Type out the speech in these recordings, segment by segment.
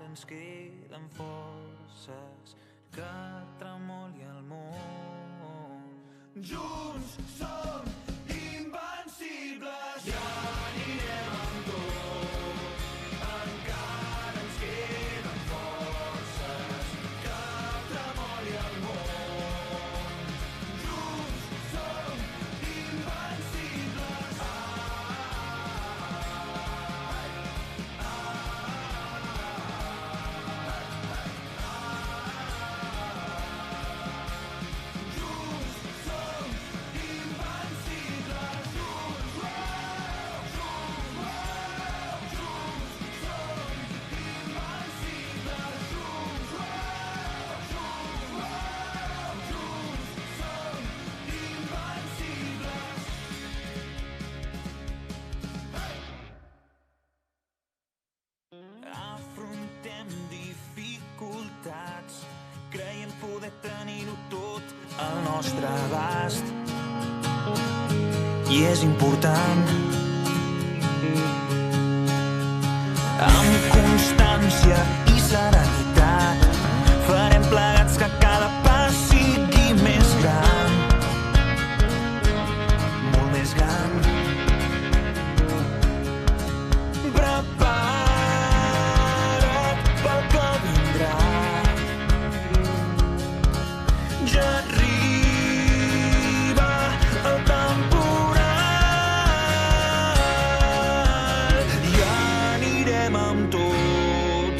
ens queden forces, que tremoli el món. Junts som invencibles, ja anirem amb tot, encara ens queden forces, que tremoli el món. Junts som invencibles. Afrontem dificultats, creiem poder tenir-ho tot al nostre abast. I és important, amb constància i serenitat, farem plegats que cada pas sigui més gran, molt més gran. Prepara't pel que vindrà, ja arriba el temporal, ja anirem amb tot,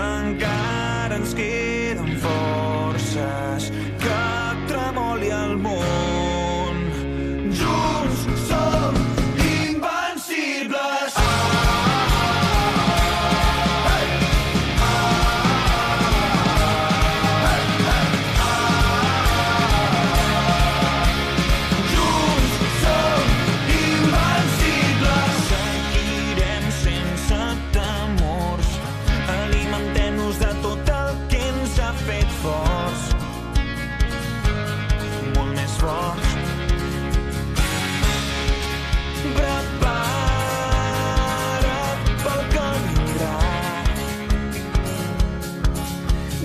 encara ens queden forces, que tremoli el món. Junts som invencibles. Seguirem sense temors, alimentem-nos de tot el que ens ha fet forts, molt més forts. Prepara't pel que vindrà,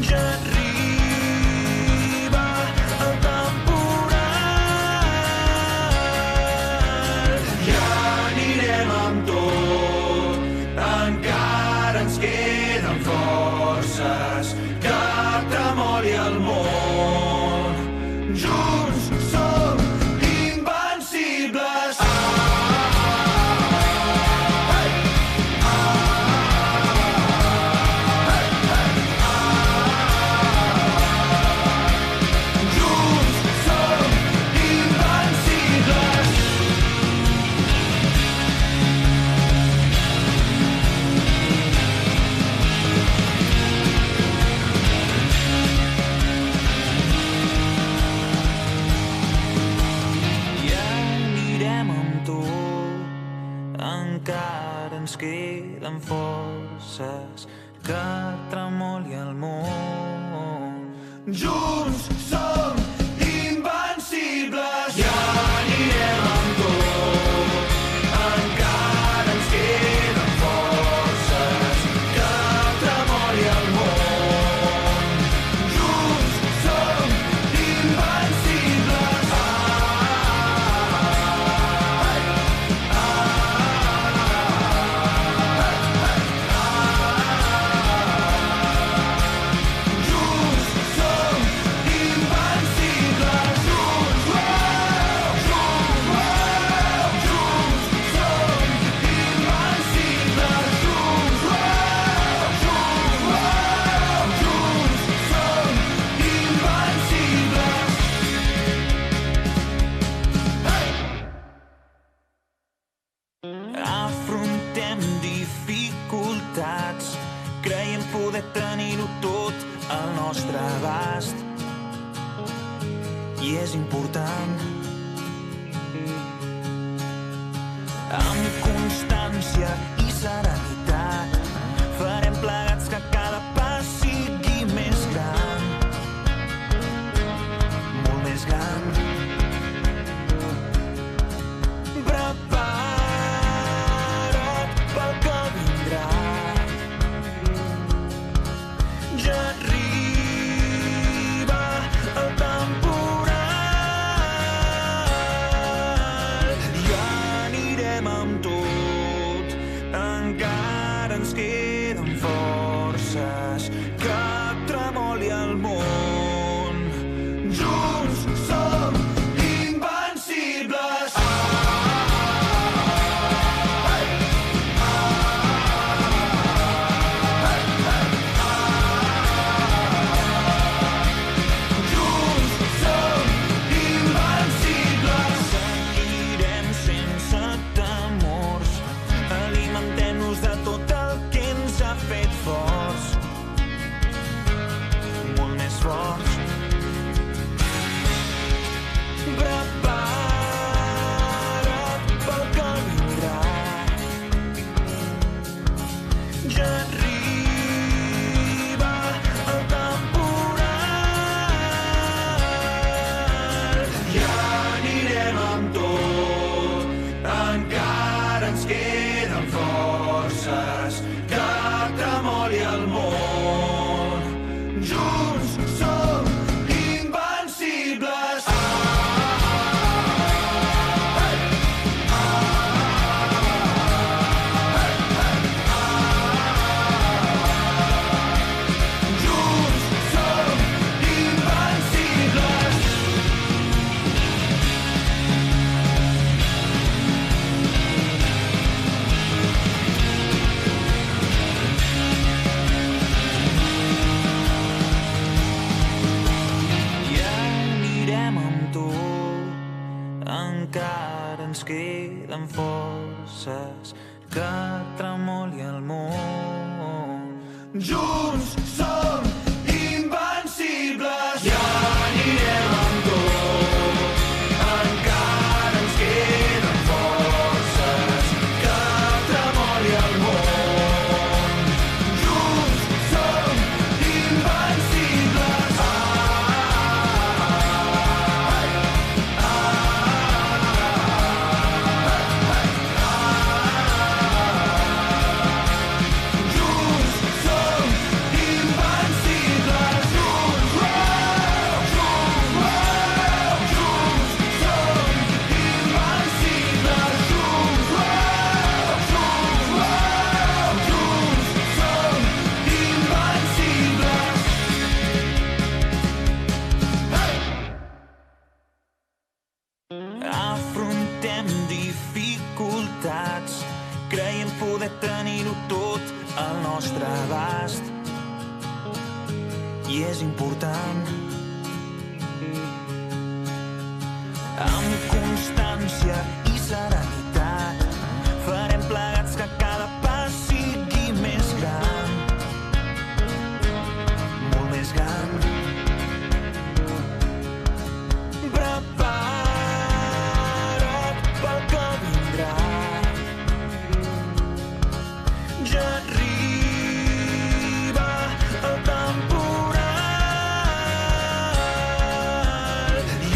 ja arriba el temporal, ja anirem amb tot, encara ens queden forces, que tremoli el món. Junts som invencibles. Junts som invencibles. Ja anirem amb tot, encara ens queden forces, que tremoli el món. Junts som invencibles. Ja anirem amb tot, encara ens queden forces, que tremoli el món. Junts som invencibles. Junts som invencibles. Afrontem dificultats, creiem poder tenir-ho tot al nostre abast. I és important, amb constància i serenitat, farem plegats que cada pas sigui més gran, molt més gran. Prepara't pel que vindrà, Junts som invencibles. Seguirem sense temors, alimentem-nos de tot el que ens ha fet forts, molt més forts. Prepara't pel que vindrà. Ja arriba el temporal. Ja anirem amb tot, encara ens queden forces, que tremoli el món. Junts som invencibles. Junts som invencibles. Ja anirem amb tot, encara ens queden forces, que tremoli el món. Junts som invencibles. Ja anirem amb tot, encara ens queden forces, que tremoli el món. Junts som invencibles. Junts som invencibles. Junts, junts som invencibles. Junts, som invencibles. Afrontem dificultats, creiem poder tenir-ho tot al nostre abast. I és important. Amb constància i serenitat farem plegats que cada pas sigui més gran, molt més gran. Prepara't pel que vindrà. Ja arriba el temporal.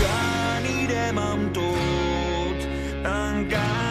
Ja anirem amb tot, encara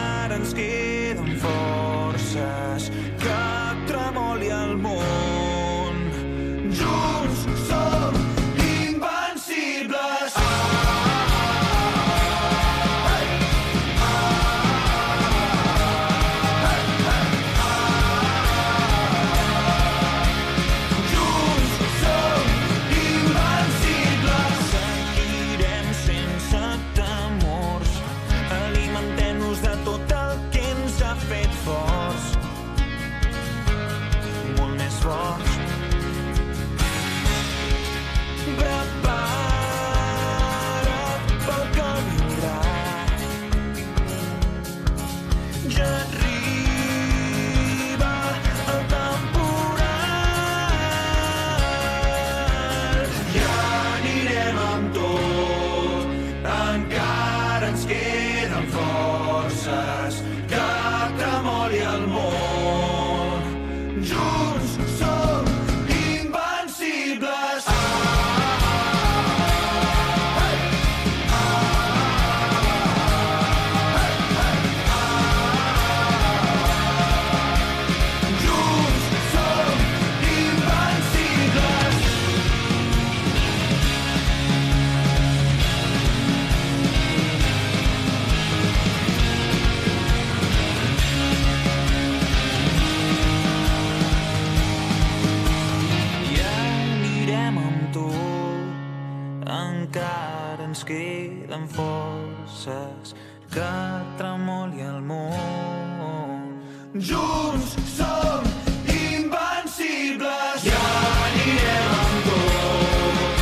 encara ens queden forces, que tremoli el món. Junts som invencibles, ja anirem amb tot,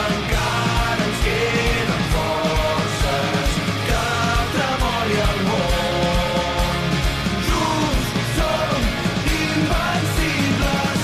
encara ens queden forces, que tremoli el món. Junts som invencibles.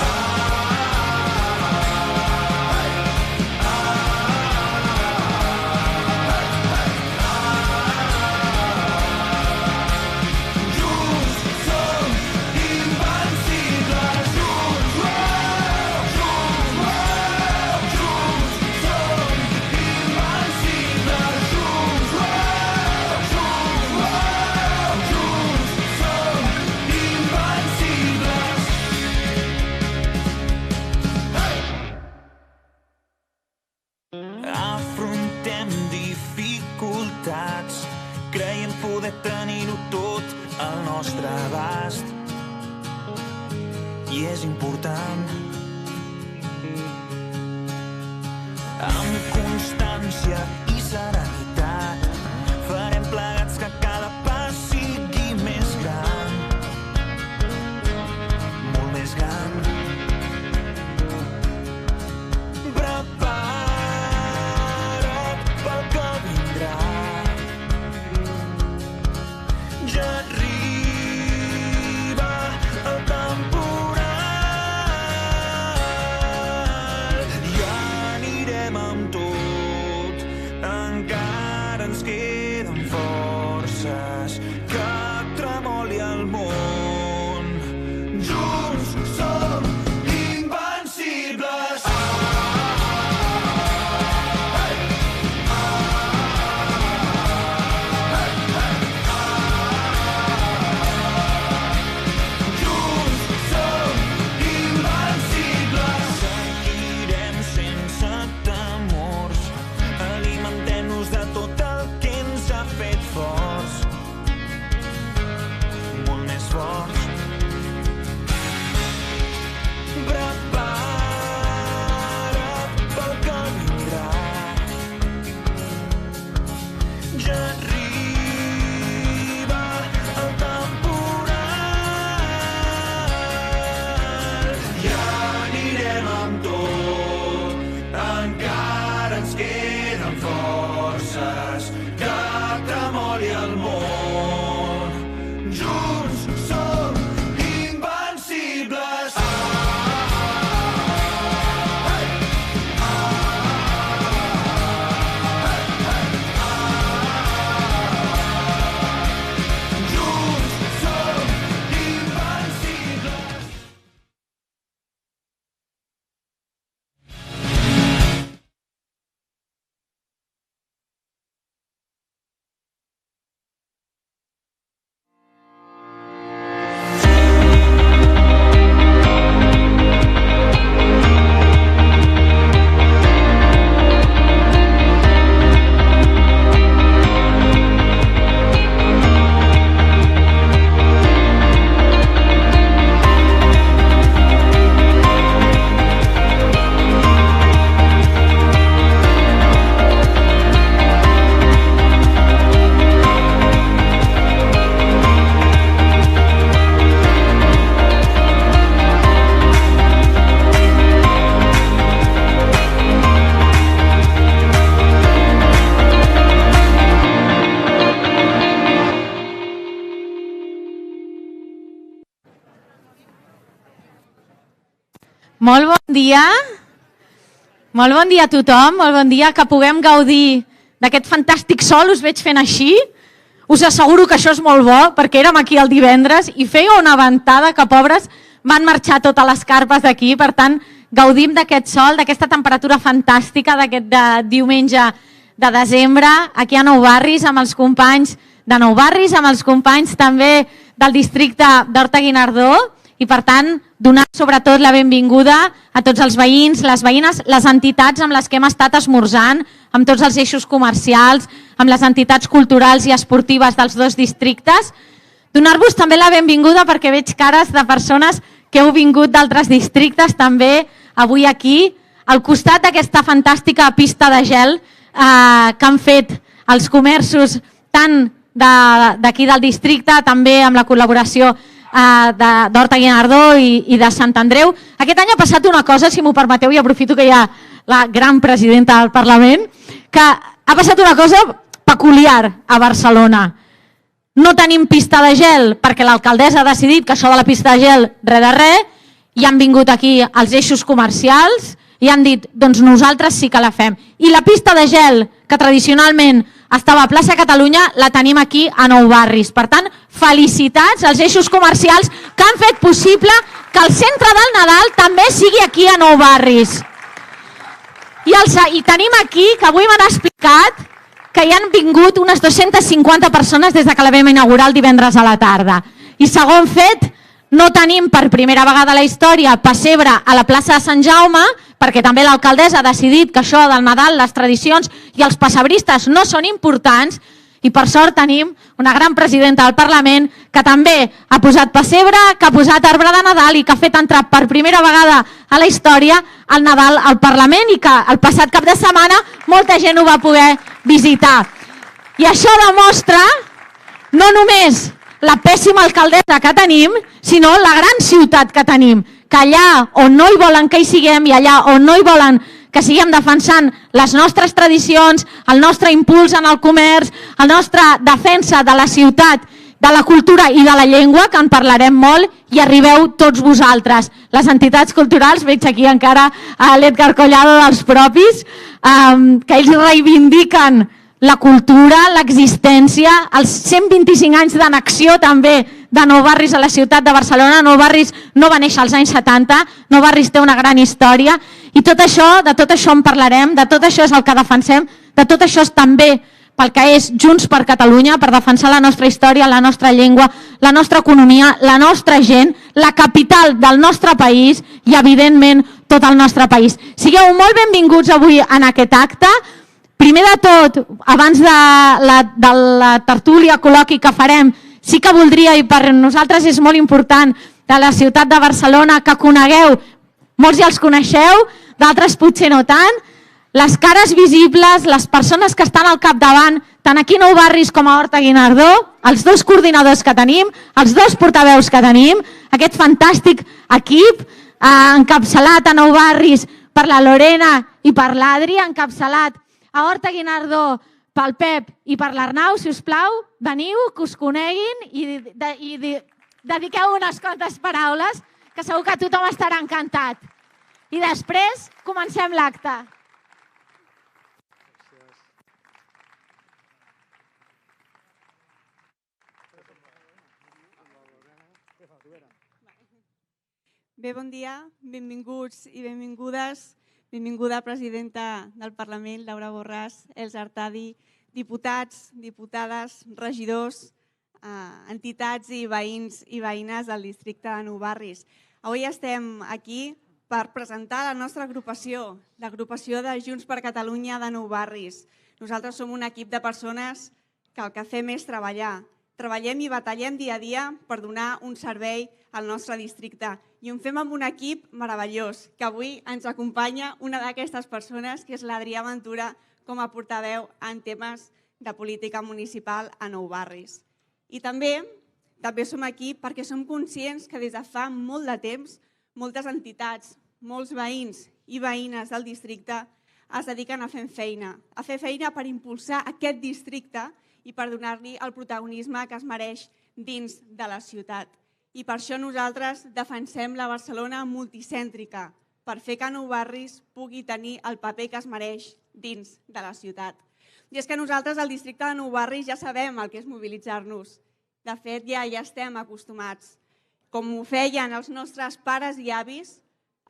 Afrontem dificultats, creiem poder tenir-ho tot al nostre abast. I és important. Amb constància i serenitat farem plegats que cada pas sigui més gran, molt més gran. Ja arriba el temporal, ja anirem amb tot, encara ens queden forces, que tremoli el món. Junts som invencibles. Molt bon dia. Molt bon dia a tothom. Molt bon dia, que puguem gaudir d'aquest fantàstic sol. Us veig fent així. Us asseguro que això és molt bo, perquè érem aquí el divendres i feia una ventada que, pobres, van marxar totes les carpes d'aquí. Per tant, gaudim d'aquest sol, d'aquesta temperatura fantàstica d'aquest diumenge de desembre, aquí a Nou Barris, amb els companys de Nou Barris, amb els companys també del districte d'Horta-Guinardó, i per tant donar sobretot la benvinguda a tots els veïns, les veïnes, les entitats amb les que hem estat esmorzant, amb tots els eixos comercials, amb les entitats culturals i esportives dels dos districtes. Donar-vos també la benvinguda perquè veig cares de persones que heu vingut d'altres districtes també avui aquí al costat d'aquesta fantàstica pista de gel que han fet els comerços tant d'aquí del districte, també amb la col·laboració d'Horta Guinardó i de Sant Andreu. Aquest any ha passat una cosa, si m'ho permeteu, i aprofito que hi ha la gran presidenta del Parlament, que ha passat una cosa peculiar a Barcelona. No tenim pista de gel perquè l'alcaldessa ha decidit que això de la pista de gel res de res, i han vingut aquí els eixos comercials i han dit, doncs nosaltres sí que la fem. I la pista de gel, que tradicionalment estava a plaça Catalunya, la tenim aquí a Nou Barris. Per tant, felicitats als eixos comercials que han fet possible que el centre del Nadal també sigui aquí a Nou Barris. I tenim aquí, que avui m'han explicat, que hi han vingut unes 250 persones des que la vam inaugurar el divendres a la tarda. I segon fet, no tenim per primera vegada a la història pessebre a la plaça de Sant Jaume, perquè també l'alcaldessa ha decidit que això del Nadal, les tradicions i els pessebristes no són importants, i per sort tenim una gran presidenta del Parlament que també ha posat pessebre, que ha posat arbre de Nadal i que ha fet entrar per primera vegada a la història el Nadal al Parlament i que el passat cap de setmana molta gent ho va poder visitar. I això demostra no només la pèssima alcaldessa que tenim, sinó la gran ciutat que tenim, que allà on no hi volen que hi siguem i allà on no hi volen que siguem defensant les nostres tradicions, el nostre impuls en el comerç, la nostra defensa de la ciutat, de la cultura i de la llengua, que en parlarem molt, i arribeu tots vosaltres. Les entitats culturals, veig aquí encara a l'Edgar Collado dels propis, que ells reivindiquen la cultura, l'existència, els 125 anys d'annexió també de Nou Barris a la ciutat de Barcelona. Nou Barris no va néixer als anys 70, Nou Barris té una gran història i tot això, de tot això en parlarem, de tot això és el que defensem, de tot això és també pel que és Junts per Catalunya, per defensar la nostra història, la nostra llengua, la nostra economia, la nostra gent, la capital del nostre país i, evidentment, tot el nostre país. Sigueu molt benvinguts avui en aquest acte. Primer de tot, abans de la tertúlia, col·loqui que farem, sí que voldria, i per nosaltres és molt important, de la ciutat de Barcelona, que conegueu, molts ja els coneixeu, d'altres potser no tant, les cares visibles, les persones que estan al capdavant, tant aquí a Nou Barris com a Horta Guinardó, els dos coordinadors que tenim, els dos portaveus que tenim, aquest fantàstic equip, encapçalat a Nou Barris per la Lorena i per l'Adri, encapçalat a Horta Guinardó pel Pep i per l'Arnau, si us plau, veniu, que us coneguin i dediqueu unes quantes paraules, que segur que tothom estarà encantat. I després comencem l'acte. Bé, bon dia, benvinguts i benvingudes. Benvinguda presidenta del Parlament, Laura Borràs, Els Artadi, diputats, diputades, regidors, entitats i veïns i veïnes del districte de Nou Barris. Avui estem aquí per presentar la nostra agrupació, l'agrupació de Junts per Catalunya de Nou Barris. Nosaltres som un equip de persones que el que fem és treballar. Treballem i batallem dia a dia per donar un servei al nostre districte. I ho fem amb un equip meravellós, que avui ens acompanya una d'aquestes persones, que és l'Adrià Ventura, com a portaveu en temes de política municipal a Nou Barris. I també som aquí perquè som conscients que des de fa molt de temps moltes entitats, molts veïns i veïnes del districte es dediquen a fer feina per impulsar aquest districte i per donar-li el protagonisme que es mereix dins de la ciutat. I per això nosaltres defensem la Barcelona multicèntrica, per fer que Nou Barris pugui tenir el paper que es mereix dins de la ciutat. I és que nosaltres al districte de Nou Barris ja sabem el que és mobilitzar-nos. De fet, ja estem acostumats. Com ho feien els nostres pares i avis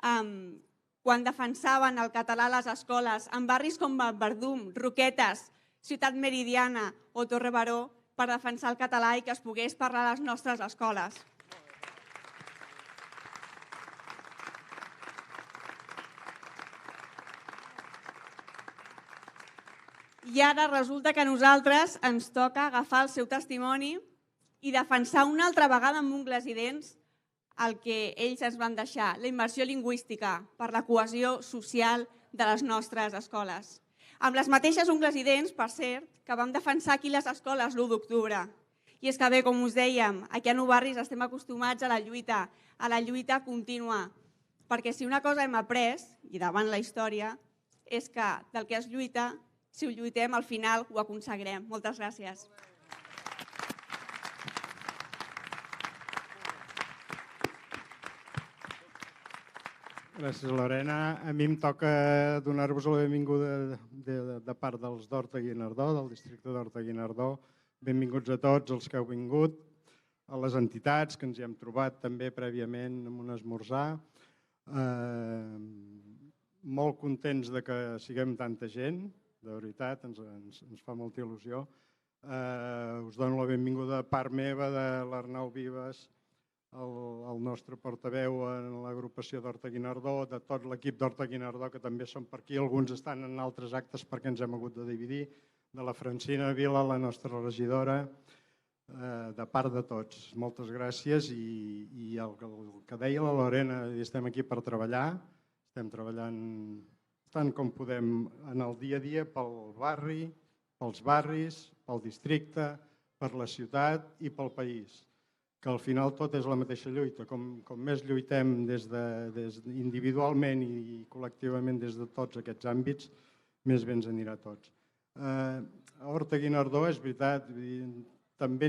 quan defensaven el català a les escoles, en barris com Verdum, Roquetes, Ciutat Meridiana o Torre Baró, per defensar el català i que es pogués parlar a les nostres escoles. I ara resulta que a nosaltres ens toca agafar el seu testimoni i defensar una altra vegada amb ungles i dents el que ells ens van deixar, la immersió lingüística per la cohesió social de les nostres escoles. Amb les mateixes ungles i dents, per cert, que vam defensar aquí les escoles l'1 d'octubre. I és que bé, com us dèiem, aquí a Nou Barris estem acostumats a la lluita contínua, perquè si una cosa hem après, i davant la història, és que del que es lluita, si ho lluitem, al final ho aconseguirem. Moltes gràcies. Gràcies, Lorena. A mi em toca donar-vos la benvinguda de part dels d'Horta-Guinardó, del districte d'Horta-Guinardó. Benvinguts a tots els que heu vingut, a les entitats que ens hi hem trobat també prèviament en un esmorzar. Molt contents de que siguem tanta gent, de veritat, ens fa molta il·lusió. Us dono la benvinguda de part meva, de l'Arnau Vives, el nostre portaveu en l'agrupació d'Horta-Guinardó, de tot l'equip d'Horta-Guinardó, que també són per aquí, alguns estan en altres actes perquè ens hem hagut de dividir, de la Francina Vila, la nostra regidora, de part de tots. Moltes gràcies i el que deia la Lorena, estem aquí per treballar, estem treballant tant com podem en el dia a dia pel barri, pels barris, pel districte, per la ciutat i pel país, que al final tot és la mateixa lluita. Com més lluitem individualment i col·lectivament des de tots aquests àmbits, més bé ens anirà a tots. A Horta-Guinardó, és veritat, també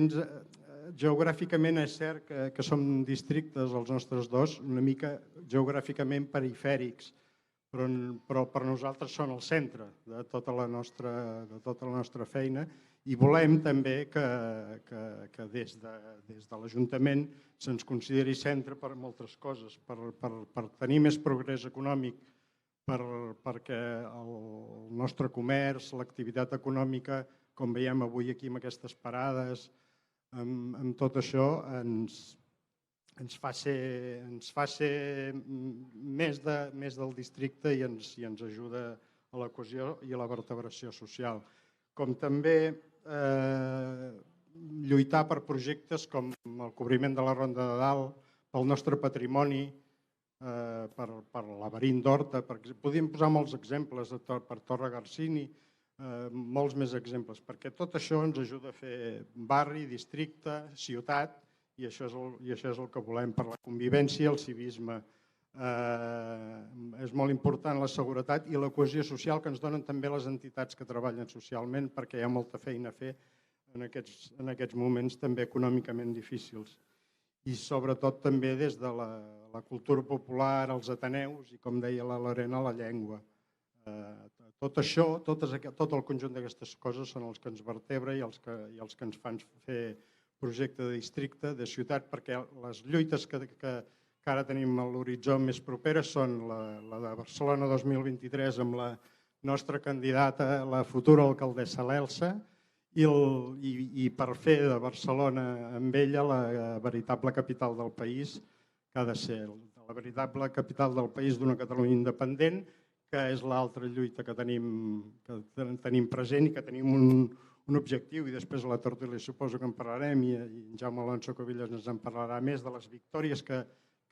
geogràficament és cert que som districtes, els nostres dos, una mica geogràficament perifèrics, però per nosaltres són el centre de tota la nostra feina i volem també que des de l'Ajuntament se'ns consideri centre per moltes coses, per tenir més progrés econòmic, perquè el nostre comerç, l'activitat econòmica, com veiem avui aquí amb aquestes parades, amb tot això ens fa ser més del districte i ens ajuda a la cohesió i a la vertebració social. Com també lluitar per projectes com el cobriment de la Ronda de Dalt, pel nostre patrimoni, per el laberint d'Horta. Podríem posar molts exemples per Torre Garcini, molts més exemples, perquè tot això ens ajuda a fer barri, districte, ciutat, i això és el que volem per la convivència, el civisme. És molt important la seguretat i la cohesió social que ens donen també les entitats que treballen socialment, perquè hi ha molta feina a fer en aquests moments també econòmicament difícils. I sobretot també des de la cultura popular, els ateneus i, com deia la Lorena, la llengua. Tot això, tot el conjunt d'aquestes coses són els que ens vertebra i els que ens fan fer projecte de districte, de ciutat, perquè les lluites que ara tenim a l'horitzó més properes són la de Barcelona 2023 amb la nostra candidata, la futura alcaldessa l'Elsa, i per fer de Barcelona amb ella la veritable capital del país, que ha de ser la veritable capital del país d'una Catalunya independent, que és l'altra lluita que tenim present i que tenim un objectiu, i després a la tertúlia suposo que en parlarem, i en Jaume Alonso Cuevillas ens en parlarà més, de les victòries que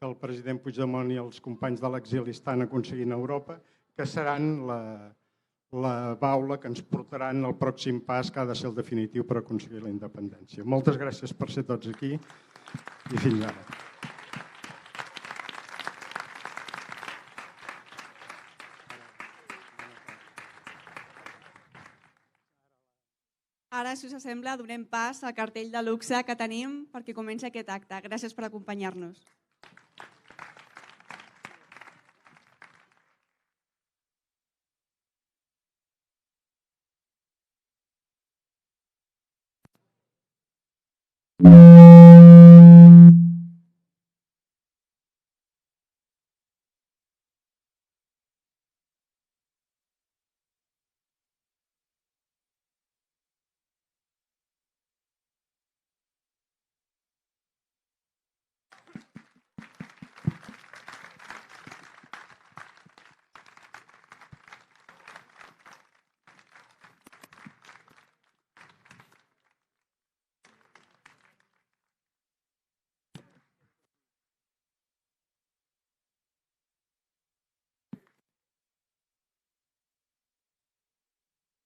el president Puigdemont i els companys de l'exili estan aconseguint a Europa, que seran la baula que ens portaran al pròxim pas que ha de ser el definitiu per aconseguir la independència. Moltes gràcies per ser tots aquí i fins ara. Ara, si us sembla, donem pas al cartell de luxe que tenim perquè comenci aquest acte. Gràcies per acompanyar-nos.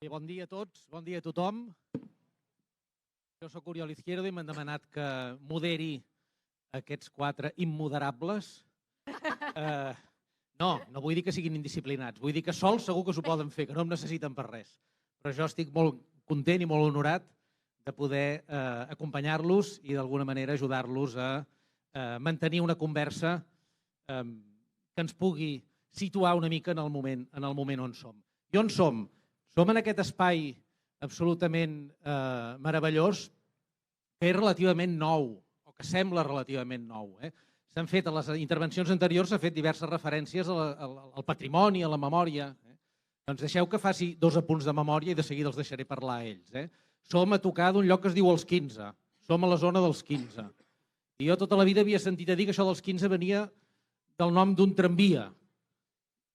Bé, bon dia a tots, bon dia a tothom. Jo soc Oriol Izquierdo i m'han demanat que moderi aquests 4 immoderables. No vull dir que siguin indisciplinats, vull dir que sols segur que s'ho poden fer, que no em necessiten per res. Però jo estic molt content i molt honorat de poder acompanyar-los i d'alguna manera ajudar-los a mantenir una conversa que ens pugui situar una mica en el moment on som. I on som? Som en aquest espai absolutament meravellós que és relativament nou, o que sembla relativament nou. S'han fet, a les intervencions anteriors s'ha fet diverses referències al patrimoni, a la memòria. Doncs deixeu que faci 2 apunts de memòria i de seguida els deixaré parlar a ells. Som a tocar d'un lloc que es diu els 15. Som a la zona dels 15. I jo tota la vida havia sentit a dir que això dels 15 venia del nom d'un tramvia.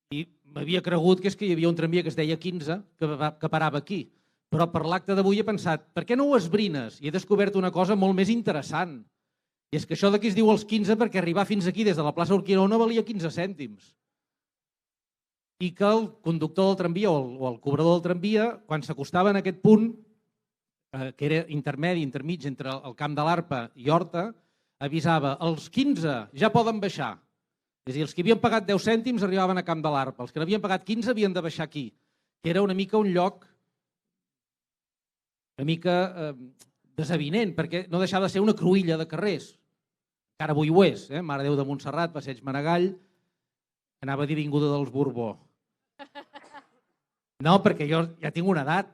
I m'havia cregut que hi havia un tramvia que es deia 15, que parava aquí. Però per l'acte d'avui he pensat, per què no ho esbrines? I he descobert una cosa molt més interessant. I és que això d'aquí es diu els 15 perquè arribar fins aquí des de la plaça Urquinaona valia 15 cèntims. I que el conductor del tramvia o el cobrador del tramvia, quan s'acostava en aquest punt, que era intermedi, intermig entre el Camp de l'Arpa i Horta, avisava, els 15 ja poden baixar. És a dir, els que havien pagat 10 cèntims arribaven a Camp de l'Arpa, els que n'havien pagat 15 havien de baixar aquí, que era una mica un lloc una mica desavinent, perquè no deixava de ser una cruïlla de carrers. Encara avui ho és, Mare Déu de Montserrat, Passeig Maragall, anava a dir Avinguda dels Borbó. No, perquè jo ja tinc una edat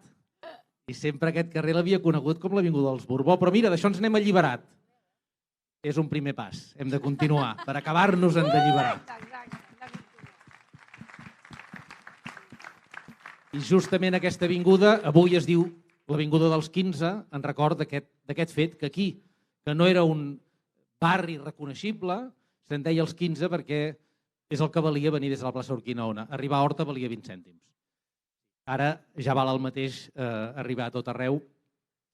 i sempre aquest carrer l'havia conegut com l'Avinguda dels Borbó, però mira, d'això ens n'hem alliberat. És un primer pas, hem de continuar, per acabar-nos-en d'alliberar. I justament aquesta avinguda avui es diu l'Avinguda dels 15, en record d'aquest fet, que aquí, que no era un barri reconeixible, se'n deia els 15 perquè és el que valia venir des de la plaça Urquinaona. Arribar a Horta valia 20 cèntims. Ara ja val el mateix arribar a tot arreu,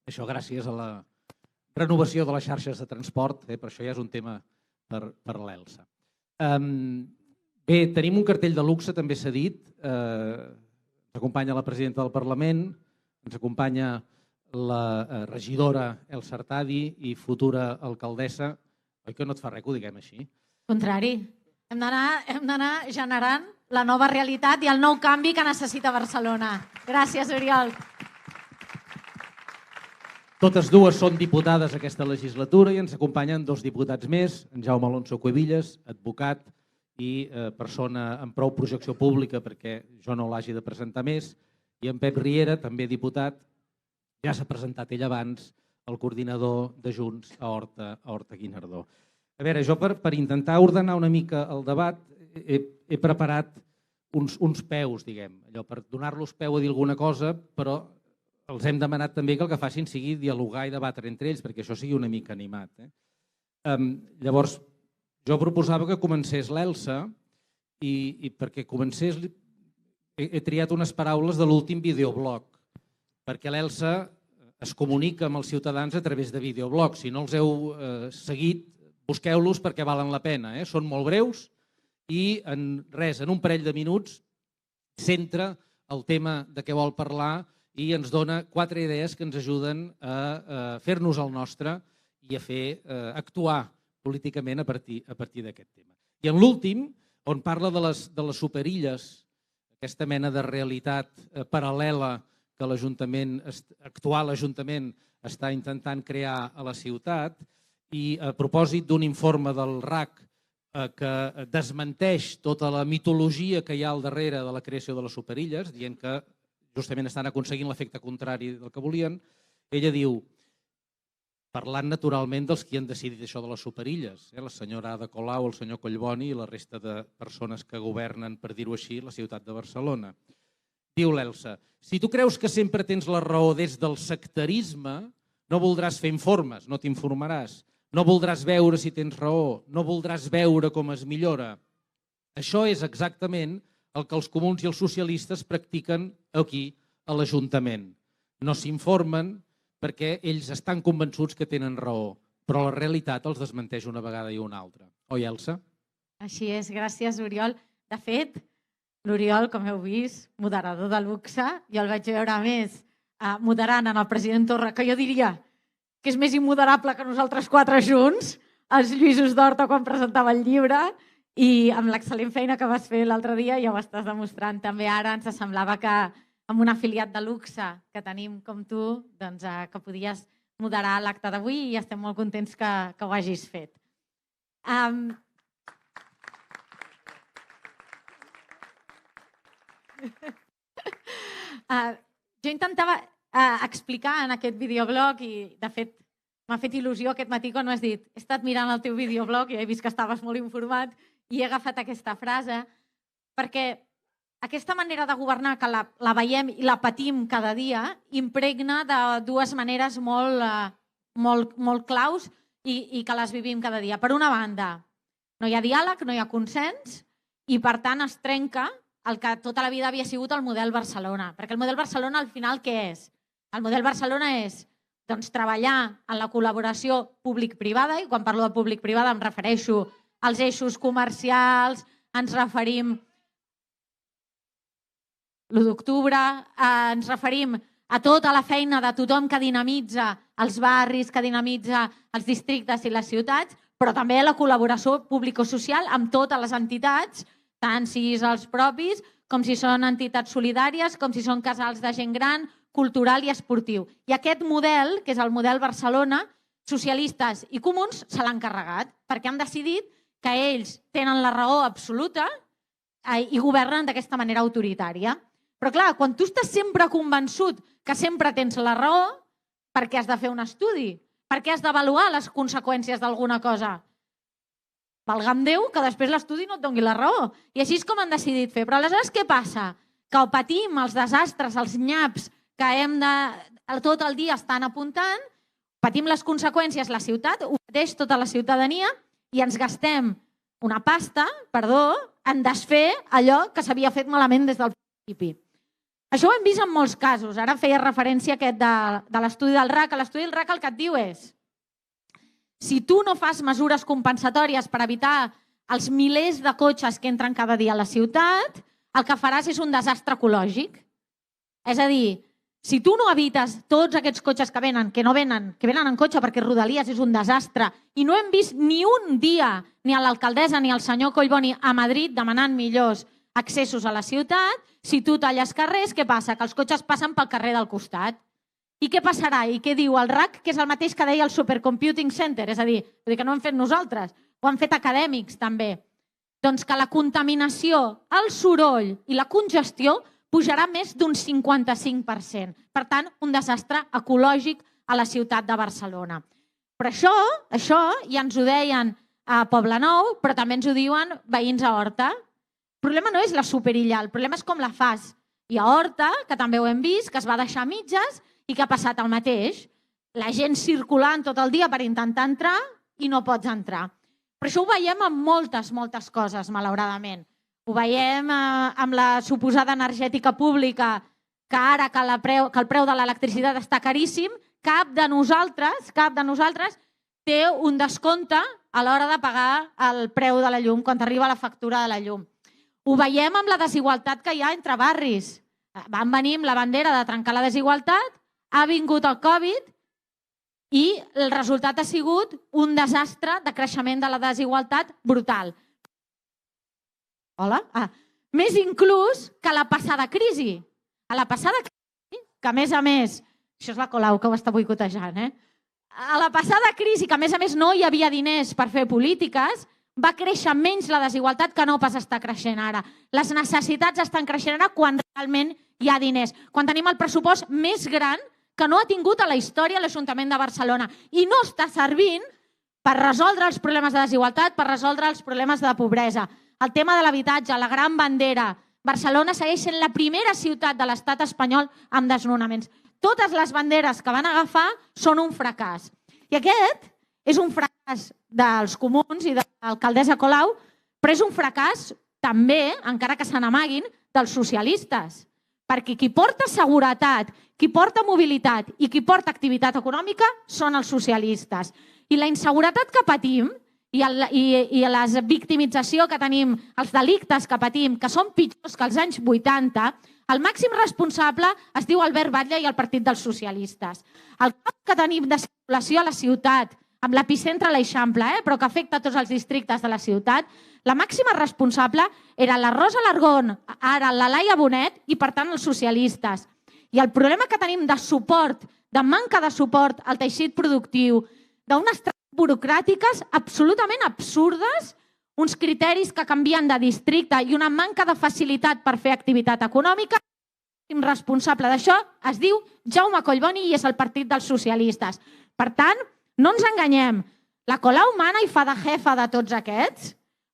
això gràcies a la renovació de les xarxes de transport, per això ja és un tema per l'ELSA. Bé, tenim un cartell de luxe, també s'ha dit, ens acompanya la presidenta del Parlament, ens acompanya la regidora Elsa Artadi i futura alcaldessa. Oi que no et fa res que ho diguem així? Contrari, hem d'anar generant la nova realitat i el nou canvi que necessita Barcelona. Gràcies, Oriol. Totes dues són diputades aquesta legislatura i ens acompanyen 2 diputats més, en Jaume Alonso Cuevillas, advocat i persona amb prou projecció pública perquè jo no l'hagi de presentar més, i en Pep Riera, també diputat, ja s'ha presentat ell abans, el coordinador de Junts a Horta Guinardó. A veure, jo per intentar ordenar una mica el debat he preparat uns peus, diguem, allò per donar-los peu a dir alguna cosa, però els hem demanat també que el que facin sigui dialogar i debatre entre ells, perquè això sigui una mica animat. Llavors, jo proposava que comencés l'Elsa i perquè comencés he triat unes paraules de l'últim videoblog, perquè l'Elsa es comunica amb els ciutadans a través de videoblogs. Si no els heu seguit, busqueu-los perquè valen la pena. Són molt breus i en un parell de minuts centra el tema de què vol parlar i ens dona 4 idees que ens ajuden a fer-nos el nostre i a fer actuar políticament a partir d'aquest tema. I en l'últim, on parla de les superilles, aquesta mena de realitat paral·lela que l'actual Ajuntament està intentant crear a la ciutat, i a propòsit d'un informe del RAC que desmenteix tota la mitologia que hi ha al darrere de la creació de les superilles, dient que justament estan aconseguint l'efecte contrari del que volien, ella diu, parlant naturalment dels qui han decidit això de les superilles, la senyora Ada Colau, el senyor Collboni i la resta de persones que governen, per dir-ho així, la ciutat de Barcelona. Diu l'Elsa, si tu creus que sempre tens la raó des del sectarisme, no voldràs fer informes, no t'informaràs, no voldràs veure si tens raó, no voldràs veure com es millora. Això és exactament el que els comuns i els socialistes practiquen aquí a l'Ajuntament. No s'informen perquè ells estan convençuts que tenen raó, però la realitat els desmenteix una vegada i una altra. Oi, Elsa? Així és, gràcies, Oriol. De fet, L'Oriol, com heu vist, moderador de luxe. Jo el vaig veure més moderant en el president Torra, que jo diria que és més immoderable que nosaltres quatre junts, els Lluïsos d'Horta quan presentava el llibre, i amb l'excel·lent feina que vas fer l'altre dia ja ho estàs demostrant també ara. Ens semblava que amb un afiliat de luxe que tenim com tu, doncs, que podies moderar l'acte d'avui i estem molt contents que ho hagis fet. Jo intentava explicar en aquest videoblog i, de fet, m'ha fet il·lusió aquest matí quan m'has dit he estat mirant el teu videoblog i he vist que estaves molt informat i he agafat aquesta frase perquè aquesta manera de governar que la veiem i la patim cada dia impregna de dues maneres molt claus i que les vivim cada dia. Per una banda, no hi ha diàleg, no hi ha consens i, per tant, es trenca el que tota la vida havia sigut el model Barcelona. Perquè el model Barcelona, al final, què és? El model Barcelona és treballar en la col·laboració públic-privada, i quan parlo de públic-privada em refereixo als eixos comercials, ens referim l'1 d'octubre, ens referim a tota la feina de tothom que dinamitza els barris, que dinamitza els districtes i les ciutats, però també a la col·laboració público-social amb totes les entitats, tant si és els propis, com si són entitats solidàries, com si són casals de gent gran, cultural i esportiu. I aquest model, que és el model Barcelona, socialistes i comuns se l'han carregat perquè han decidit que ells tenen la raó absoluta i governen d'aquesta manera autoritària. Però clar, quan tu estàs sempre convençut que sempre tens la raó, per què has de fer un estudi? Per què has d'avaluar les conseqüències d'alguna cosa? Valga'm Déu que després l'estudi no et doni la raó. I així és com han decidit fer. Però aleshores què passa? Que patim els desastres, els nyaps, que hem de tot el dia estan apuntant, patim les conseqüències la ciutat, ho pateix tota la ciutadania i ens gastem una pasta, en desfer allò que s'havia fet malament des del principi. Això ho hem vist en molts casos. Ara feia referència a aquest de l'estudi del RAC. L'estudi del RAC el que et diu és si tu no fas mesures compensatòries per evitar els milers de cotxes que entren cada dia a la ciutat, el que faràs és un desastre ecològic. És a dir, si tu no evites tots aquests cotxes que venen en cotxe perquè Rodalies és un desastre i no hem vist ni un dia ni a l'alcaldessa ni al senyor Collboni a Madrid demanant millors accessos a la ciutat, si tu talles carrers, què passa? Que els cotxes passen pel carrer del costat. I què passarà? I què diu el RAC? Que és el mateix que deia el Supercomputing Center, és a dir, que no ho hem fet nosaltres, ho han fet acadèmics també. Doncs que la contaminació, el soroll i la congestió pujarà més d'un 55%. Per tant, un desastre ecològic a la ciutat de Barcelona. Però això ja ens ho deien a Poblenou, però també ens ho diuen veïns a Horta. El problema no és la superilla, el problema és com la fas. I a Horta, que també ho hem vist, que es va deixar mitges i que ha passat el mateix. La gent circulant tot el dia per intentar entrar i no pots entrar. Però això ho veiem amb moltes coses, malauradament. Ho veiem amb la suposada energètica pública, que ara que el preu de l'electricitat està caríssim, cap de nosaltres té un descompte a l'hora de pagar el preu de la llum, quan arriba la factura de la llum. Ho veiem amb la desigualtat que hi ha entre barris. Van venir amb la bandera de trencar la desigualtat, ha vingut el Covid i el resultat ha sigut un desastre de creixement de la desigualtat brutal. Hola? Més inclús que la passada crisi. A la passada crisi, que a més, això és la Colau que ho està boicotejant, a la passada crisi, que a més no hi havia diners per fer polítiques, va créixer menys la desigualtat que no pas està creixent ara. Les necessitats estan creixent ara quan realment hi ha diners. Quan tenim el pressupost més gran que no ha tingut a la història l'Ajuntament de Barcelona i no està servint per resoldre els problemes de desigualtat, per resoldre els problemes de pobresa. El tema de l'habitatge, la gran bandera. Barcelona segueix sent la primera ciutat de l'estat espanyol amb desnonaments. Totes les banderes que van agafar són un fracàs. I aquest és un fracàs dels comuns i de l'alcaldessa Colau, però és un fracàs també, encara que se n'amaguin, dels socialistes. Perquè qui porta seguretat, qui porta mobilitat i qui porta activitat econòmica són els socialistes. I la inseguretat que patim i la victimització que tenim, els delictes que patim, que són pitjors que els anys 80, el màxim responsable es diu Albert Batlle i el Partit dels Socialistes. El cap que tenim de circulació a la ciutat, amb l'epicentre a l'Eixample, però que afecta tots els districtes de la ciutat, la màxima responsable era la Rosa Largón, ara la Laia Bonet i, per tant, els socialistes. I el problema que tenim de suport, de manca de suport al teixit productiu, d'unes traves burocràtiques absolutament absurdes, uns criteris que canvien de districte i una manca de facilitat per fer activitat econòmica, el responsable d'això es diu Jaume Collboni i és el Partit dels Socialistes. Per tant, no ens enganyem, la Colau mana i fa de jefa de tots aquests,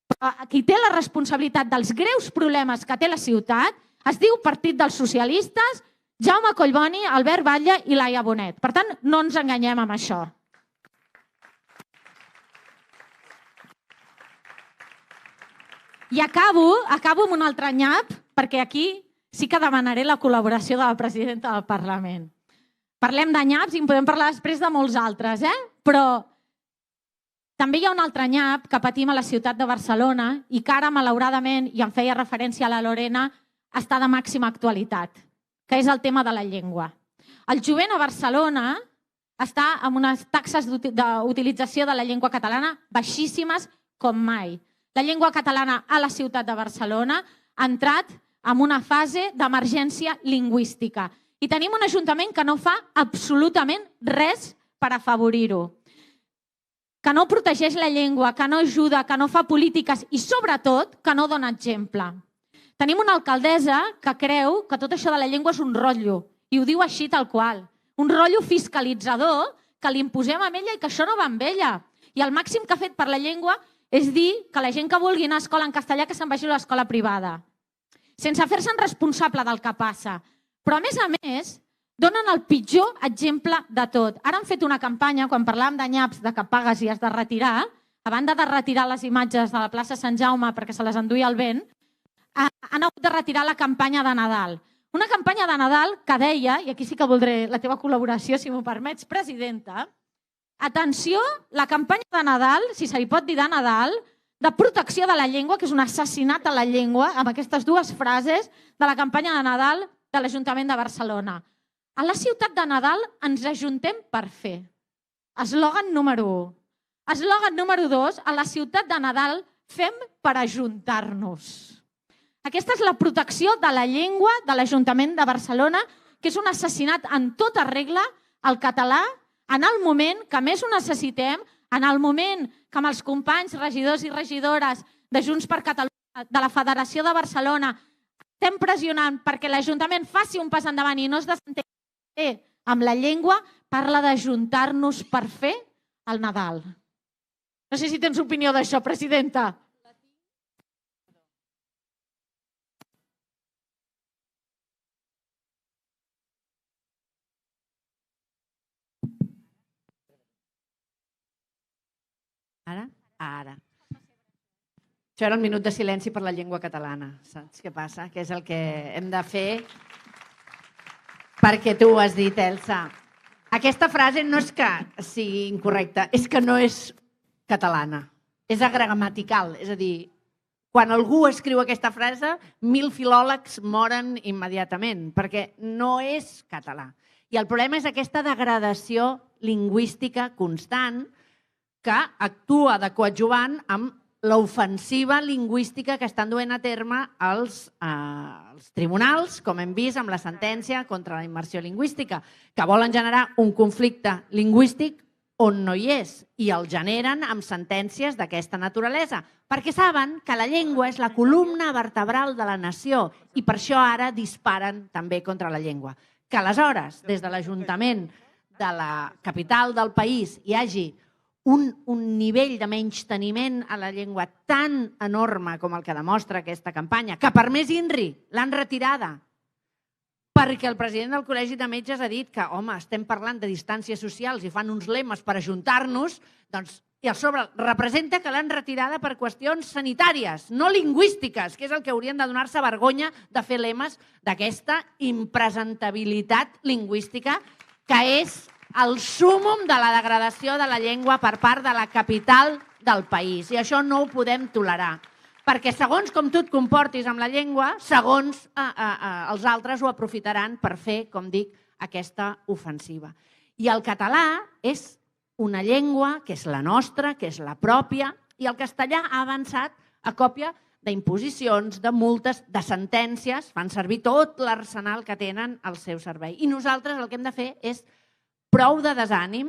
però qui té la responsabilitat dels greus problemes que té la ciutat es diu Partit dels Socialistes, Jaume Collboni, Albert Batlle i Laia Bonet. Per tant, no ens enganyem amb això. I acabo amb un altre nyap, perquè aquí sí que demanaré la col·laboració de la presidenta del Parlament. Parlem de nyaps i en podem parlar després de molts altres, però també hi ha un altre nyap que patim a la ciutat de Barcelona i que ara, malauradament, i en feia referència a la Lorena, està de màxima actualitat, que és el tema de la llengua. El jovent a Barcelona està amb unes taxes d'utilització de la llengua catalana baixíssimes com mai. La llengua catalana a la ciutat de Barcelona ha entrat en una fase d'emergència lingüística i tenim un ajuntament que no fa absolutament res per afavorir-ho, que no protegeix la llengua, que no ajuda, que no fa polítiques i, sobretot, que no dona exemple. Tenim una alcaldessa que creu que tot això de la llengua és un rotllo i ho diu així tal qual, un rotllo fiscalitzador que li imposem a ella i que això no va amb ella. I el màxim que ha fet per la llengua és dir que la gent que vulgui anar a escola en castellà que se'n vagi a l'escola privada, sense fer-se'n responsable del que passa. Però, a més, donen el pitjor exemple de tot. Ara han fet una campanya, quan parlàvem de nyaps, de que pagues i has de retirar, a banda de retirar les imatges de la plaça Sant Jaume perquè se les enduia el vent, han hagut de retirar la campanya de Nadal. Una campanya de Nadal que deia, i aquí sí que voldré la teva col·laboració, si m'ho permets, presidenta, atenció, la campanya de Nadal, si se li pot dir de Nadal, de protecció de la llengua, que és un assassinat a la llengua, amb aquestes dues frases de la campanya de Nadal de l'Ajuntament de Barcelona. A la ciutat de Nadal ens ajuntem per fer. Eslògan número 1. Eslògan número 2, a la ciutat de Nadal fem per ajuntar-nos. Aquesta és la protecció de la llengua de l'Ajuntament de Barcelona, que és un assassinat en tota regla al català, en el moment que més ho necessitem, en el moment que amb els companys, regidors i regidores de Junts per Catalunya, de la Federació de Barcelona, estem pressionant perquè l'Ajuntament faci un pas endavant i no es desentengui amb la llengua, parla d'ajuntar-nos per fer el Nadal. No sé si tens opinió d'això, presidenta. Ara. Això era el minut de silenci per la llengua catalana. Saps què passa? Que és el que hem de fer perquè tu ho has dit, Elsa. Aquesta frase no és que sigui incorrecta, és que no és catalana. És agramatical. És a dir, quan algú escriu aquesta frase, 1000 filòlegs moren immediatament, perquè no és català. I el problema és aquesta degradació lingüística constant que actua de coadjuvant amb l'ofensiva lingüística que estan duent a terme els tribunals, com hem vist amb la sentència contra la immersió lingüística, que volen generar un conflicte lingüístic on no hi és i el generen amb sentències d'aquesta naturalesa, perquè saben que la llengua és la columna vertebral de la nació i per això ara disparen també contra la llengua. Que aleshores, des de l'Ajuntament de la capital del país hi hagi un nivell de menysteniment a la llengua tan enorme com el que demostra aquesta campanya, que per més INRI l'han retirada, perquè el president del Col·legi de Metges ha dit que, home, estem parlant de distàncies socials i fan uns lemes per ajuntar-nos, doncs, i a sobre representa que l'han retirada per qüestions sanitàries, no lingüístiques, que és el que haurien de donar-se vergonya de fer lemes d'aquesta impresentabilitat lingüística que és el súmum de la degradació de la llengua per part de la capital del país. I això no ho podem tolerar. Perquè segons com tu et comportis amb la llengua, segons els altres ho aprofitaran per fer, com dic, aquesta ofensiva. I el català és una llengua que és la nostra, que és la pròpia, i el castellà ha avançat a còpia d'imposicions, de multes, de sentències, fan servir tot l'arsenal que tenen al seu servei. I nosaltres el que hem de fer és prou de desànim,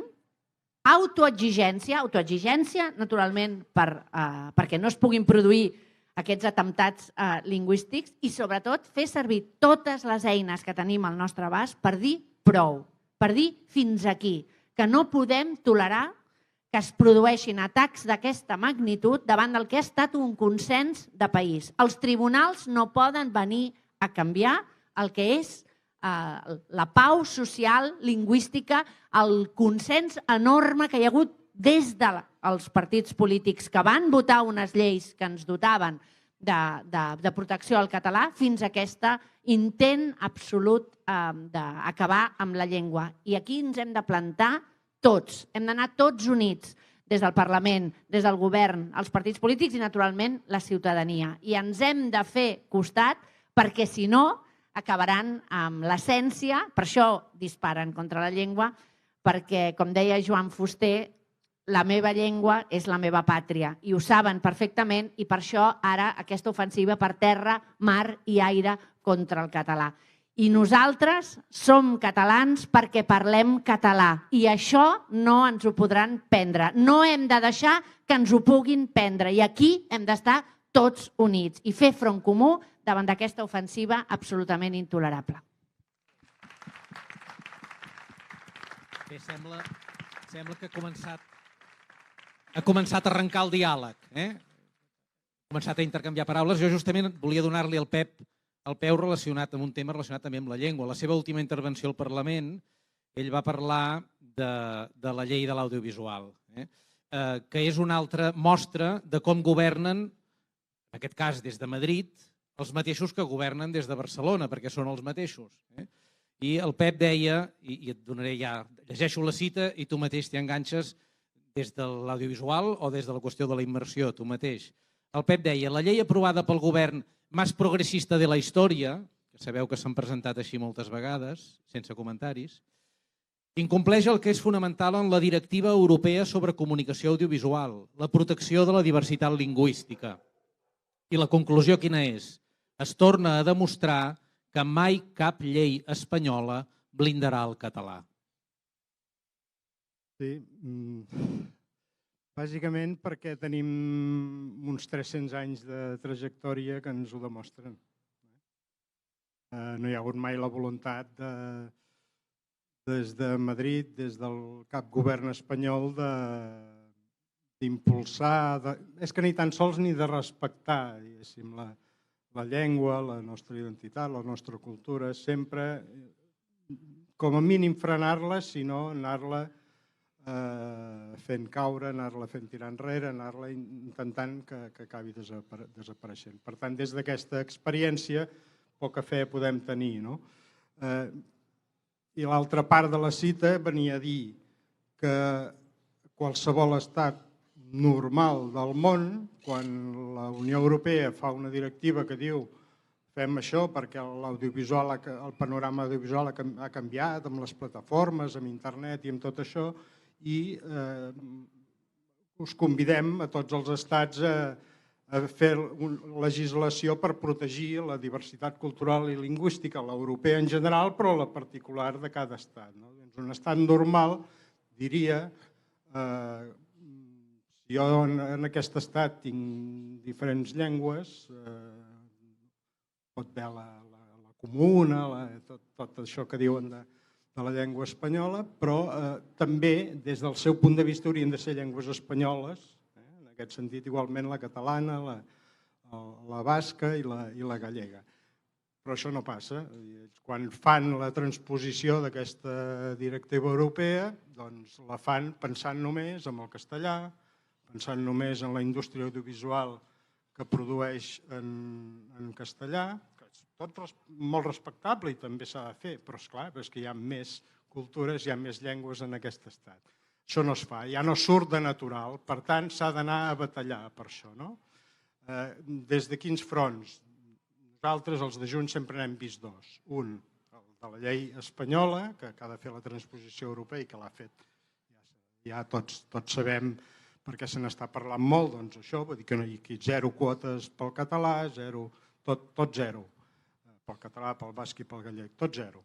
autoexigència, naturalment, perquè no es puguin produir aquests atemptats lingüístics i, sobretot, fer servir totes les eines que tenim al nostre abast per dir prou, per dir fins aquí, que no podem tolerar que es produeixin atacs d'aquesta magnitud davant del que ha estat un consens de país. Els tribunals no poden venir a canviar el que és la pau social, lingüística, el consens enorme que hi ha hagut des dels partits polítics que van votar unes lleis que ens dotaven de protecció al català fins a aquest intent absolut d'acabar amb la llengua. I aquí ens hem de plantar tots, hem d'anar tots units, des del Parlament, des del govern, els partits polítics i, naturalment, la ciutadania. I ens hem de fer costat perquè, si no, acabaran amb l'essència, per això disparen contra la llengua, perquè, com deia Joan Fuster, la meva llengua és la meva pàtria i ho saben perfectament i per això ara aquesta ofensiva per terra, mar i aire contra el català. I nosaltres som catalans perquè parlem català i això no ens ho podran prendre. No hem de deixar que ens ho puguin prendre i aquí hem d'estar tots units i fer front comú davant d'aquesta ofensiva absolutament intolerable. Bé, sembla que ha començat a arrencar el diàleg. Ha començat a intercanviar paraules. Jo justament volia donar-li al Pep el peu relacionat amb un tema relacionat també amb la llengua. La seva última intervenció al Parlament, ell va parlar de la llei de l'audiovisual, que és una altra mostra de com governen, en aquest cas des de Madrid, els mateixos que governen des de Barcelona, perquè són els mateixos. I el Pep deia, i et donaré ja, llegeixo la cita i tu mateix t'hi enganxes des de l'audiovisual o des de la qüestió de la immersió, tu mateix. El Pep deia, la llei aprovada pel govern més progressista de la història, que sabeu que s'han presentat així moltes vegades, sense comentaris, incompleix el que és fonamental en la Directiva Europea sobre Comunicació Audiovisual, la protecció de la diversitat lingüística. I la conclusió quina és? Es torna a demostrar que mai cap llei espanyola blindarà el català. Sí, bàsicament perquè tenim uns 300 anys de trajectòria que ens ho demostren. No hi ha hagut mai la voluntat des de Madrid, des del cap govern espanyol, d'impulsar, és que ni tan sols ni de respectar, diguéssim, la llengua, la nostra identitat, la nostra cultura, sempre, com a mínim, frenar-la, sinó anar-la fent caure, anar-la fent tirar enrere, anar-la intentant que acabi desapareixent. Per tant, des d'aquesta experiència, poca fe podem tenir. I l'altra part de la cita venia a dir que qualsevol estat normal del món, quan la Unió Europea fa una directiva que diu fem això perquè el panorama audiovisual ha canviat amb les plataformes, amb internet i amb tot això, i us convidem a tots els estats a fer legislació per protegir la diversitat cultural i lingüística, l'europea en general, però la particular de cada estat. Un estat normal diria, si jo en aquest estat tinc diferents llengües, pot haver la comuna, tot això que diuen de la llengua espanyola, però també, des del seu punt de vista, haurien de ser llengües espanyoles, en aquest sentit, igualment la catalana, la basca i la gallega. Però això no passa. Quan fan la transposició d'aquesta directiva europea, doncs la fan pensant només en el castellà, pensant només en la indústria audiovisual que produeix en castellà, tot molt respectable i també s'ha de fer, però esclar, és que hi ha més cultures, hi ha més llengües en aquest estat. Això no es fa, ja no surt de natural, per tant s'ha d'anar a batallar per això. No? Des de quins fronts? Nosaltres, els de Junts, sempre n'hem vist dos. Un, el de la llei espanyola, que ha de fer la transposició europea i que l'ha fet. Ja tots sabem per què se n'està parlant molt, doncs això, vull dir que no hi ha zero quotes pel català, tot zero. Pel català, pel basc i pel gallec, tot zero.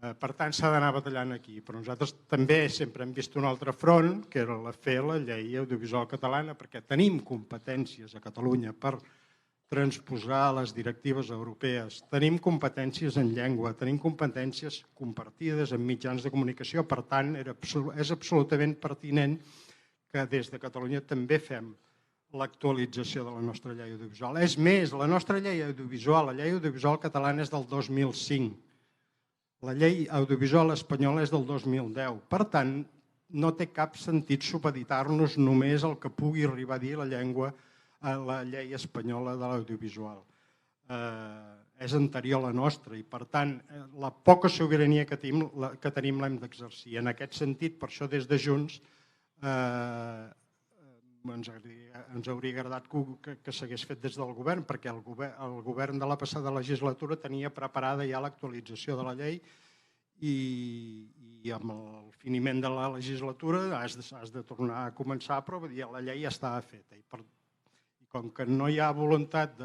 Per tant, s'ha d'anar batallant aquí. Però nosaltres també sempre hem vist un altre front, que era fer la llei audiovisual catalana, perquè tenim competències a Catalunya per transposar les directives europees, tenim competències en llengua, tenim competències compartides en mitjans de comunicació, per tant, és absolutament pertinent que des de Catalunya també fem l'actualització de la nostra llei audiovisual. És més, la nostra llei audiovisual catalana és del 2005. La llei audiovisual espanyola és del 2010. Per tant, no té cap sentit supeditar-nos només al que pugui arribar a dir la llei espanyola de l'audiovisual. És anterior a la nostra i, per tant, la poca sobirania que tenim l'hem d'exercir. En aquest sentit, per això des de Junts ens hauria agradat que s'hagués fet des del govern, perquè el govern de la passada legislatura tenia preparada ja l'actualització de la llei i amb el finiment de la legislatura has de tornar a començar, però la llei ja estava feta. I com que no hi ha voluntat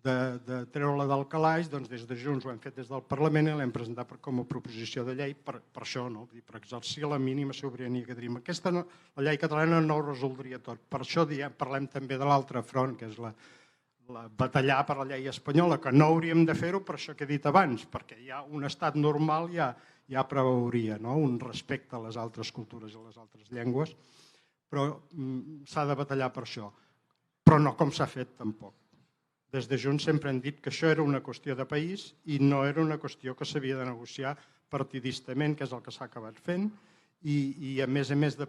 de treure-la del calaix, doncs des de Junts ho hem fet des del Parlament i l'hem presentat com a proposició de llei per això, per exercir la mínima sobirania que tenim. La llei catalana no ho resoldria tot. Per això parlem també de l'altre front, que és batallar per la llei espanyola, que no hauríem de fer-ho per això que he dit abans, perquè hi ha un estat normal ja preveuria un respecte a les altres cultures i a les altres llengües, però s'ha de batallar per això. Però no com s'ha fet tampoc. Des de Junts sempre hem dit que això era una qüestió de país i no era una qüestió que s'havia de negociar partidistament, que és el que s'ha acabat fent, i a més de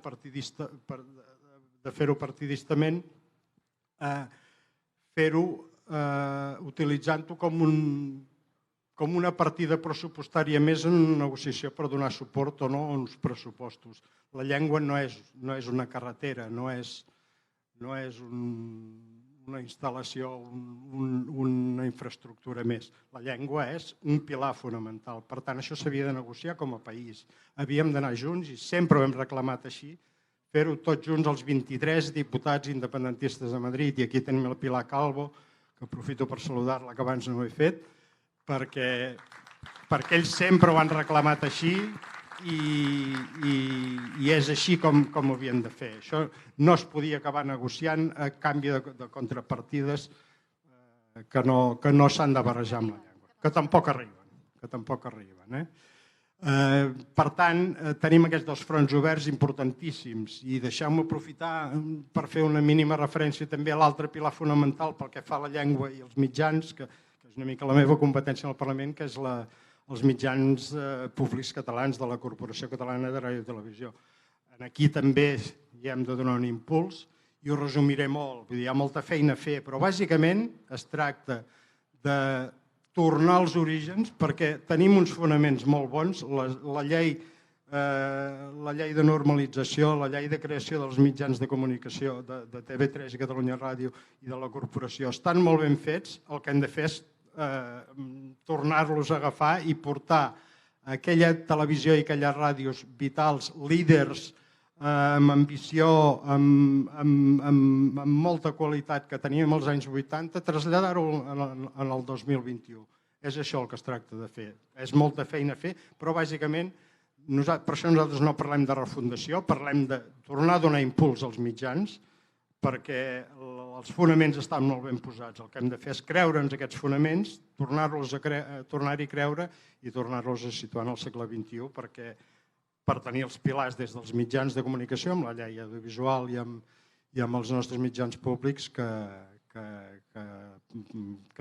fer-ho partidistament, fer-ho utilitzant-ho com una partida pressupostària més en una negociació per donar suport o no a uns pressupostos. La llengua no és una carretera, no és una instal·lació, una infraestructura més. La llengua és un pilar fonamental. Per tant, això s'havia de negociar com a país. Havíem d'anar junts i sempre ho hem reclamat així, fer-ho tots junts els 23 diputats independentistes de Madrid. I aquí tenim el Pilar Calvo, que aprofito per saludar-la, que abans no ho he fet, perquè ells sempre ho han reclamat així i és així com ho havien de fer. Això no es podia acabar negociant a canvi de contrapartides que no s'han de barrejar amb la llengua, que tampoc arriben. Per tant, tenim aquests dos fronts oberts importantíssims i deixeu-me aprofitar per fer una mínima referència també a l'altre pilar fonamental pel que fa a la llengua i els mitjans, que és una mica la meva competència al Parlament, que és els mitjans públics catalans de la Corporació Catalana de Ràdio i Televisió. Aquí també hi hem de donar un impuls i ho resumiré molt. Hi ha molta feina a fer, però bàsicament es tracta de tornar als orígens perquè tenim uns fonaments molt bons. La llei de normalització, la llei de creació dels mitjans de comunicació de TV3 i Catalunya Ràdio i de la Corporació estan molt ben fets. El que hem de fer és tornar-los a agafar i portar aquella televisió i aquelles ràdios vitals, líders, amb ambició, amb molta qualitat que teníem als anys 80, traslladar-ho en el 2021. És això el que es tracta de fer. És molta feina a fer, però bàsicament per això nosaltres no parlem de refundació, parlem de tornar a donar impuls als mitjans, perquè els fonaments estan molt ben posats. El que hem de fer és creure'ns aquests fonaments, tornar-hi a creure i tornar-los a situar en el segle XXI per tenir els pilars des dels mitjans de comunicació, amb la llei audiovisual i amb els nostres mitjans públics, que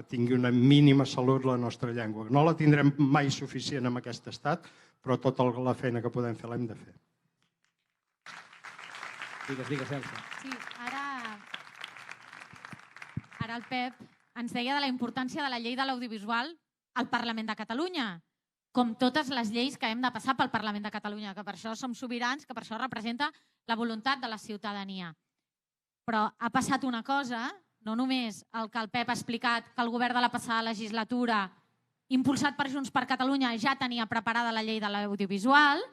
tingui una mínima salut la nostra llengua. No la tindrem mai suficient en aquest estat, però tota la feina que podem fer l'hem de fer. Digues, Elsa. Sí, ara el Pep ens deia de la importància de la llei de l'audiovisual al Parlament de Catalunya. com totes les lleis que hem de passar pel Parlament de Catalunya, que per això som sobirans, que per això representa la voluntat de la ciutadania. Però ha passat una cosa, no només el que el Pep ha explicat, que el govern de la passada legislatura, impulsat per Junts per Catalunya, ja tenia preparada la llei de l'audiovisual,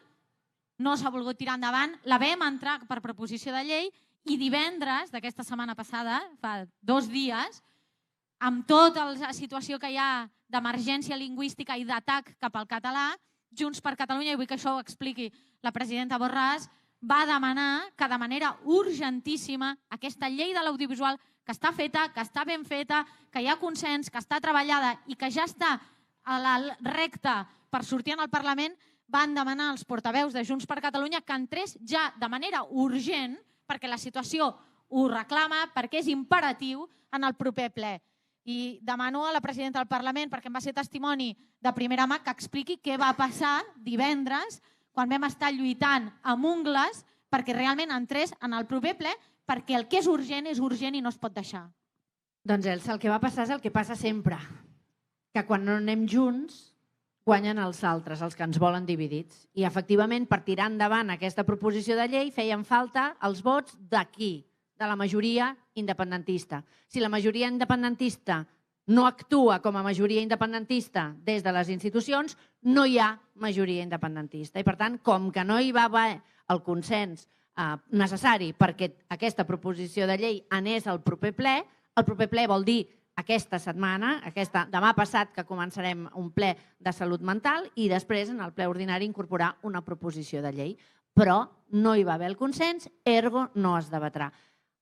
no s'ha volgut tirar endavant, la vam entrar per proposició de llei i divendres d'aquesta setmana passada, fa 2 dies, amb tota la situació que hi ha d'emergència lingüística i d'atac cap al català, Junts per Catalunya, i vull que això ho expliqui la presidenta Borràs, va demanar que de manera urgentíssima aquesta llei de l'audiovisual, que està feta, que està ben feta, que hi ha consens, que està treballada i que ja està a la recta per sortir en el Parlament, van demanar als portaveus de Junts per Catalunya que entrés ja de manera urgent, perquè la situació ho reclama, perquè és imperatiu en el proper ple. I demano a la presidenta del Parlament, perquè em va ser testimoni de primera mà, que expliqui què va passar divendres quan vam estar lluitant amb ungles perquè realment entrés en el proper ple, perquè el que és urgent i no es pot deixar. Doncs Elsa, el que va passar és el que passa sempre, que quan no anem junts guanyen els altres, els que ens volen dividits. I efectivament, per tirar endavant aquesta proposició de llei, feien falta els vots d'aquí, de la majoria independentista. Si la majoria independentista no actua com a majoria independentista des de les institucions, no hi ha majoria independentista. I per tant, com que no hi va haver el consens necessari perquè aquesta proposició de llei anés al proper ple vol dir aquesta setmana, demà passat que començarem un ple de salut mental i després en el ple ordinari incorporar una proposició de llei. Però no hi va haver el consens, ergo no es debatrà.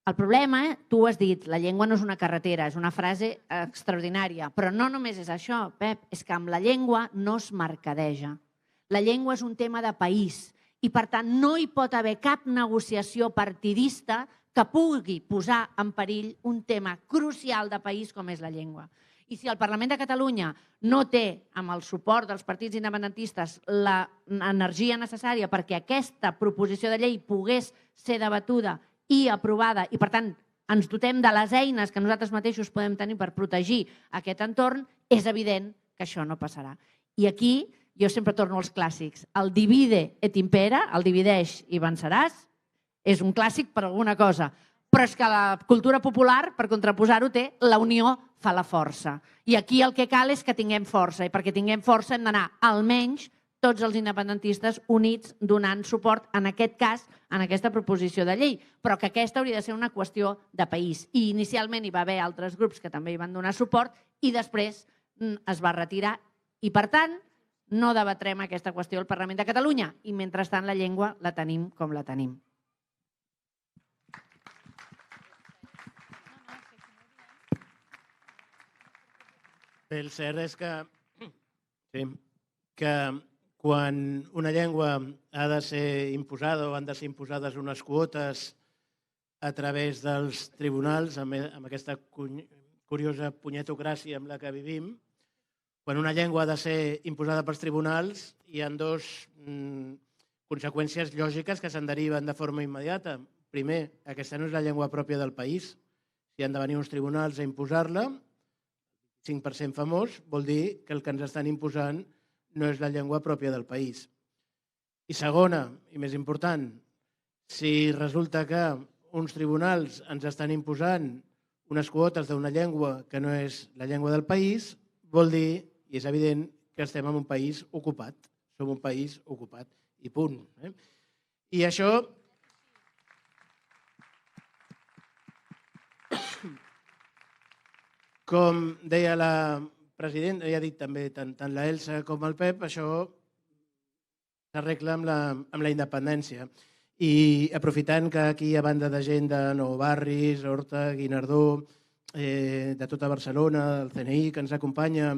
El problema, tu ho has dit, la llengua no és una carretera, és una frase extraordinària, però no només és això, Pep, és que amb la llengua no es mercadeja. La llengua és un tema de país i, per tant, no hi pot haver cap negociació partidista que pugui posar en perill un tema crucial de país com és la llengua. I si el Parlament de Catalunya no té, amb el suport dels partits independentistes, l'energia necessària perquè aquesta proposició de llei pogués ser debatuda i aprovada, i per tant ens dotem de les eines que nosaltres mateixos podem tenir per protegir aquest entorn, és evident que això no passarà. I aquí jo sempre torno als clàssics. El divide et impera, el divideix i venceràs, és un clàssic per alguna cosa, però és que la cultura popular, per contraposar-ho, té la unió fa la força. I aquí el que cal és que tinguem força, i perquè tinguem força hem d'anar almenys tots els independentistes units donant suport, en aquest cas, en aquesta proposició de llei, però que aquesta hauria de ser una qüestió de país. I inicialment hi va haver altres grups que també hi van donar suport i després es va retirar. I, per tant, no debatrem aquesta qüestió al Parlament de Catalunya i, mentrestant, la llengua la tenim com la tenim. El cert és que quan una llengua ha de ser imposada o han de ser imposades unes quotes a través dels tribunals, amb aquesta curiosa punyetocràcia amb la que vivim, quan una llengua ha de ser imposada pels tribunals hi ha dues conseqüències lògiques que se'n deriven de forma immediata. Primer, aquesta no és la llengua pròpia del país. Si han de venir uns tribunals a imposar-la, 5% famós, vol dir que el que ens estan imposant no és la llengua pròpia del país. I segona, i més important, si resulta que uns tribunals ens estan imposant unes quotes d'una llengua que no és la llengua del país, vol dir, i és evident, que estem en un país ocupat. Som un país ocupat, i punt. I això... Com deia la presidenta, ja ha dit també tant la Elsa com el Pep, això s'arregla amb la independència. I aprofitant que aquí hi ha banda de gent de Nou Barris, Horta, Guinardó, de tota Barcelona, del CNI, que ens acompanya,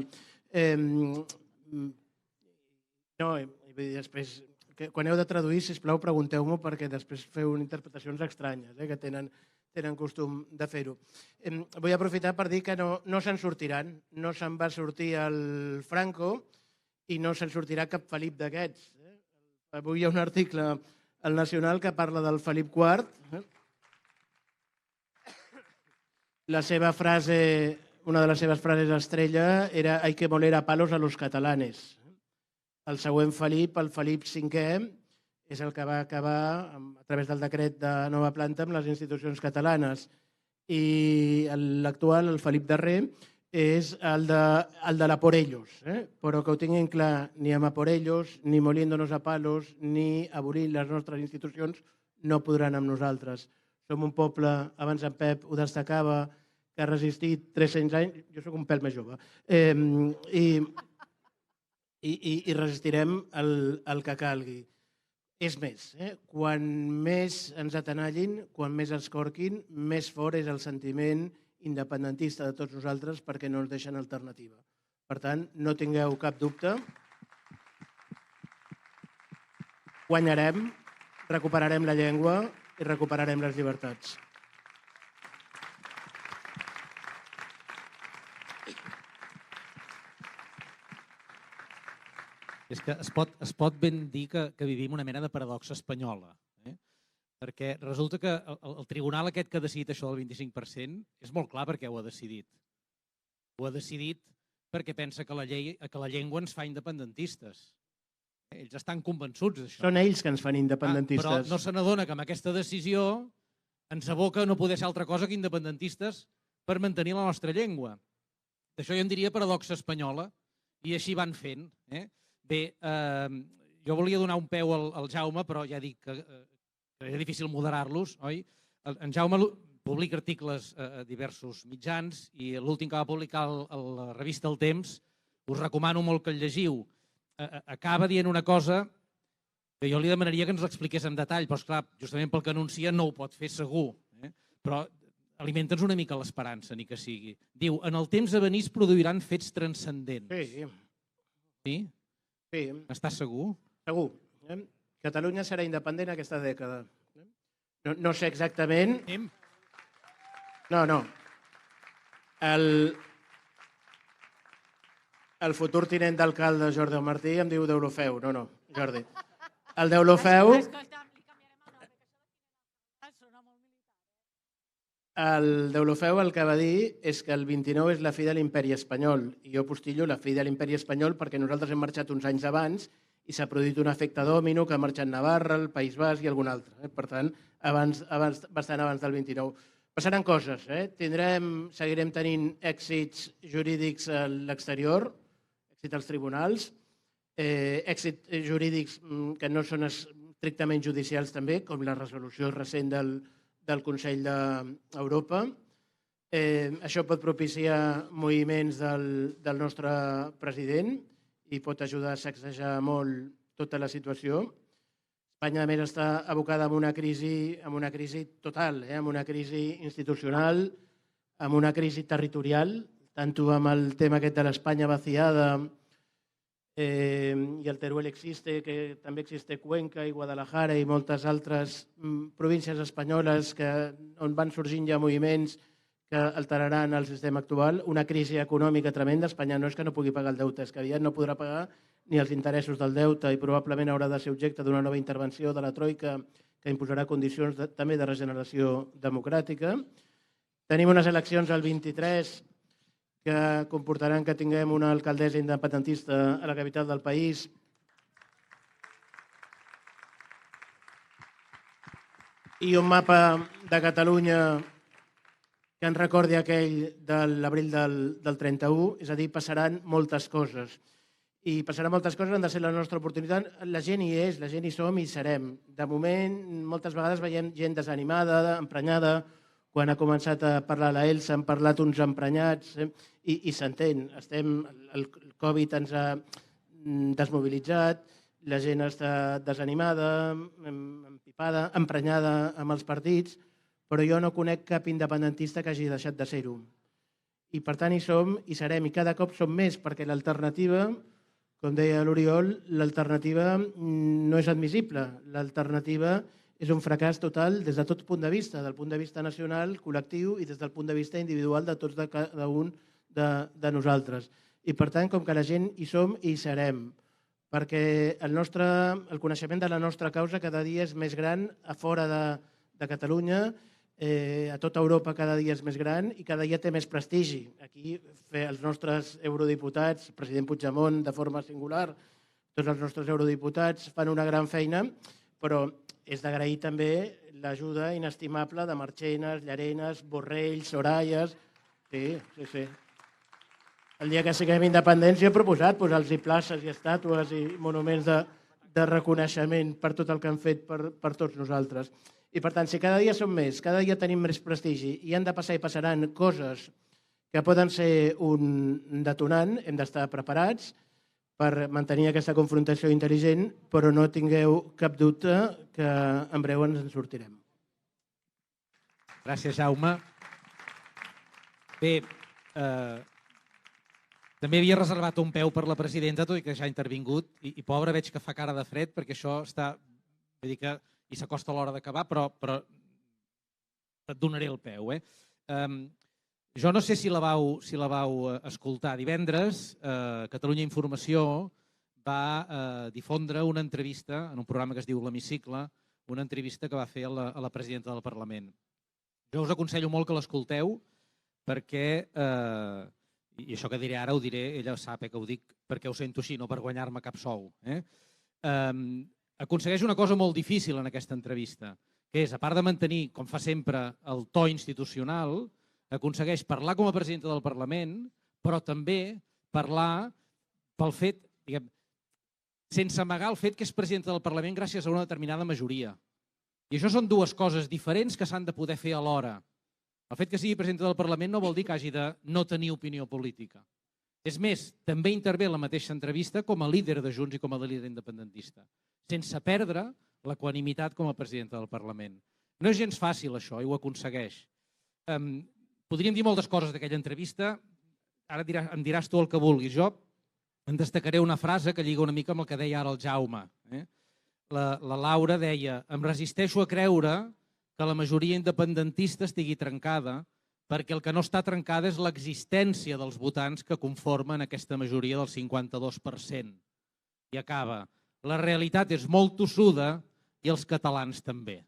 després, quan heu de traduir, sisplau, pregunteu-m'ho perquè després feu interpretacions estranyes, que tenen costum de fer-ho. Vull aprofitar per dir que no se'n sortiran. No se'n va sortir el Franco i no se'n sortirà cap Felip d'aquests. Avui hi ha un article al Nacional que parla del Felip IV. La seva frase, una de les seves frases estrella era «Hay que moler a palos a los catalanes». El següent Felip, el Felip V, és el que va acabar a través del decret de nova planta amb les institucions catalanes. I l'actual, el Felip darrer, és el de la por ellos. Però que ho tinguin clar, ni amb a por ellos, ni moliéndonos a palos, ni abolint les nostres institucions, no podran amb nosaltres. Som un poble, abans en Pep ho destacava, que ha resistit 300 anys, jo sóc un pèl més jove, i resistirem el que calgui. És més, quan més ens atenallin, quan més ens corquin, més fort és el sentiment independentista de tots nosaltres perquè no ens deixen alternativa. Per tant, no tingueu cap dubte. Guanyarem, recuperarem la llengua i recuperarem les llibertats. És que es pot ben dir que vivim una mena de paradoxa espanyola. Perquè resulta que el tribunal aquest que ha decidit això del 25% és molt clar per què ho ha decidit. Ho ha decidit perquè pensa que la llengua ens fa independentistes. Ells estan convençuts d'això. Són ells que ens fan independentistes. Però no se n'adona que amb aquesta decisió ens aboca a no poder ser altra cosa que independentistes per mantenir la nostra llengua. D'això jo en diria paradoxa espanyola i així van fent. Bé, jo volia donar un peu al Jaume, però ja dic que és difícil moderar-los, oi? En Jaume publica articles a diversos mitjans i l'últim que va publicar a la revista El Temps, us recomano molt que el llegiu, acaba dient una cosa que jo li demanaria que ens l'expliqués en detall, però esclar, justament pel que anuncia no ho pot fer segur, però alimenta'ns una mica l'esperança, ni que sigui. Diu, en el temps a venir es produiran fets transcendents. Sí. Sí? Sí. Estàs segur? Segur. Catalunya serà independent aquesta dècada. No sé exactament... No. El futur tinent d'alcalde Jordi Martí em diu Deulofeu. No, Jordi. El Deulofeu... El Deulofeu el que va dir és que el 29 és la fi de l'imperi espanyol i jo postillo la fi de l'imperi espanyol perquè nosaltres hem marxat uns anys abans i s'ha produït un efecte dòmino que ha marxat Navarra, el País Basc i algun altre. Per tant, bastant abans del 29. Passaran coses. Seguirem tenint èxits jurídics a l'exterior, èxit als tribunals, èxits jurídics que no són estrictament judicials també, com la resolució recent del Consell d'Europa. Això pot propiciar moviments del nostre president i pot ajudar a sacsejar molt tota la situació. Espanya, a més, està abocada en una crisi total, amb una crisi institucional, amb una crisi territorial, tant amb el tema aquest de l'Espanya vaciada i el Teruel existe, que també existe Cuenca i Guadalajara i moltes altres províncies espanyoles on van sorgint ja moviments que alteraran el sistema actual, una crisi econòmica tremenda. Espanya no és que no pugui pagar el deute, és que aviat no podrà pagar ni els interessos del deute i probablement haurà de ser objecte d'una nova intervenció de la Troika que imposarà condicions també de regeneració democràtica. Tenim unes eleccions el 23 que comportaran que tinguem una alcaldessa independentista a la capital del país. I un mapa de Catalunya que ens recordi aquell de l'abril del 31, és a dir, passaran moltes coses. I passaran moltes coses, han de ser la nostra oportunitat. La gent hi és, la gent hi som i hi serem. De moment, moltes vegades veiem gent desanimada, emprenyada. Quan ha començat a parlar la Elsa, han parlat uns emprenyats i s'entén. El Covid ens ha desmobilitzat, la gent està desanimada, empipada, emprenyada amb els partits, però jo no conec cap independentista que hagi deixat de ser-ho. I per tant hi som, hi serem, i cada cop som més, perquè l'alternativa, com deia l'Oriol, l'alternativa no és admissible. L'alternativa és un fracàs total des de tot punt de vista, del punt de vista nacional, col·lectiu i des del punt de vista individual de tots de cada un de nosaltres. I per tant, com que la gent hi som, hi serem, perquè el coneixement de la nostra causa cada dia és més gran a fora de Catalunya, a tota Europa cada dia és més gran i cada dia té més prestigi. Aquí els nostres eurodiputats, el president Puigdemont de forma singular, tots els nostres eurodiputats fan una gran feina, però és d'agrair també l'ajuda inestimable de Marchenes, Llarenes, Borrell, Sorayes... Sí. El dia que siguem independents jo he proposat posar-los places i estàtues i monuments de reconeixement per tot el que han fet per tots nosaltres. I per tant, si cada dia som més, cada dia tenim més prestigi i han de passar i passaran coses que poden ser un detonant, hem d'estar preparats per mantenir aquesta confrontació intel·ligent, però no tingueu cap dubte que en breu ens en sortirem. Gràcies, Jaume. Bé, també havia reservat un peu per la presidenta, tot i que ja ha intervingut, i pobra, veig que fa cara de fred, perquè això està... Vull dir que i s'acosta l'hora d'acabar, però et donaré el peu. Jo no sé si la vau escoltar. Divendres, Catalunya Informació va difondre una entrevista en un programa que es diu L'Hemicicle, una entrevista que va fer a la presidenta del Parlament. Jo us aconsello molt que l'escolteu perquè, i això que diré ara ho diré, ella sap que ho dic perquè ho sento així, no per guanyar-me cap sou. Aconsegueix una cosa molt difícil en aquesta entrevista, que és, a part de mantenir, com fa sempre, el to institucional, aconsegueix parlar com a presidenta del Parlament, però també parlar pel fet, diguem, sense amagar el fet que és presidenta del Parlament gràcies a una determinada majoria. I això són dues coses diferents que s'han de poder fer alhora. El fet que sigui presidenta del Parlament no vol dir que hagi de no tenir opinió política. És més, també intervé en la mateixa entrevista com a líder de Junts i com a líder independentista, sense perdre l'equanimitat com a presidenta del Parlament. No és gens fàcil això i ho aconsegueix. Podríem dir moltes coses d'aquella entrevista, ara em diràs tu el que vulguis. Jo en destacaré una frase que lliga una mica amb el que deia ara el Jaume. La Laura deia: em resisteixo a creure que la majoria independentista estigui trencada perquè el que no està trencada és l'existència dels votants que conformen aquesta majoria del 52%. I acaba: la realitat és molt tossuda i els catalans també.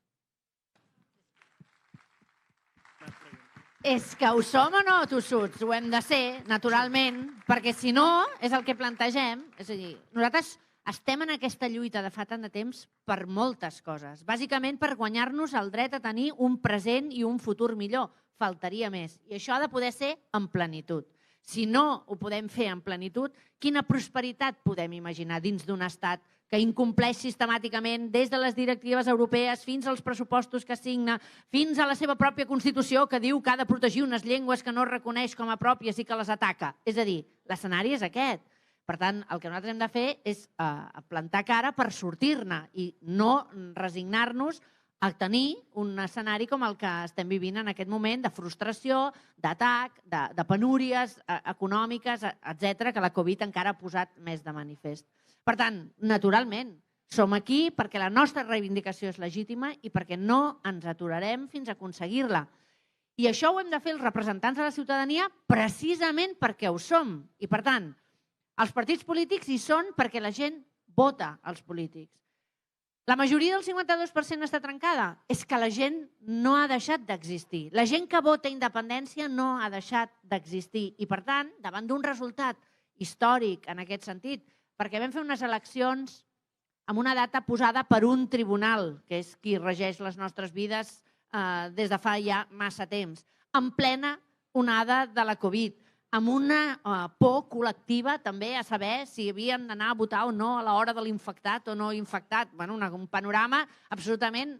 És que ho som o no, tossuts? Ho hem de ser, naturalment, perquè si no, és el que plantegem. És a dir, nosaltres estem en aquesta lluita de fa tant de temps per moltes coses. Bàsicament per guanyar-nos el dret a tenir un present i un futur millor. Faltaria més. I això ha de poder ser en plenitud. Si no ho podem fer en plenitud, quina prosperitat podem imaginar dins d'un estat que incompleix sistemàticament des de les directives europees fins als pressupostos que signa, fins a la seva pròpia Constitució que diu que ha de protegir unes llengües que no reconeix com a pròpies i que les ataca? És a dir, l'escenari és aquest. Per tant, el que nosaltres hem de fer és plantar cara per sortir-ne i no resignar-nos a tenir un escenari com el que estem vivint en aquest moment de frustració, d'atac, de penúries econòmiques, etc., que la Covid encara ha posat més de manifest. Per tant, naturalment, som aquí perquè la nostra reivindicació és legítima i perquè no ens aturarem fins a aconseguir-la. I això ho hem de fer els representants de la ciutadania precisament perquè ho som. I, per tant, els partits polítics hi són perquè la gent vota els polítics. La majoria del 52% està trencada. És que la gent no ha deixat d'existir. La gent que vota independència no ha deixat d'existir. I, per tant, davant d'un resultat històric en aquest sentit, perquè vam fer unes eleccions amb una data posada per un tribunal, que és qui regeix les nostres vides des de fa ja massa temps, en plena onada de la Covid, amb una por col·lectiva també a saber si havíem d'anar a votar o no a l'hora de l'infectat o no infectat. Un panorama absolutament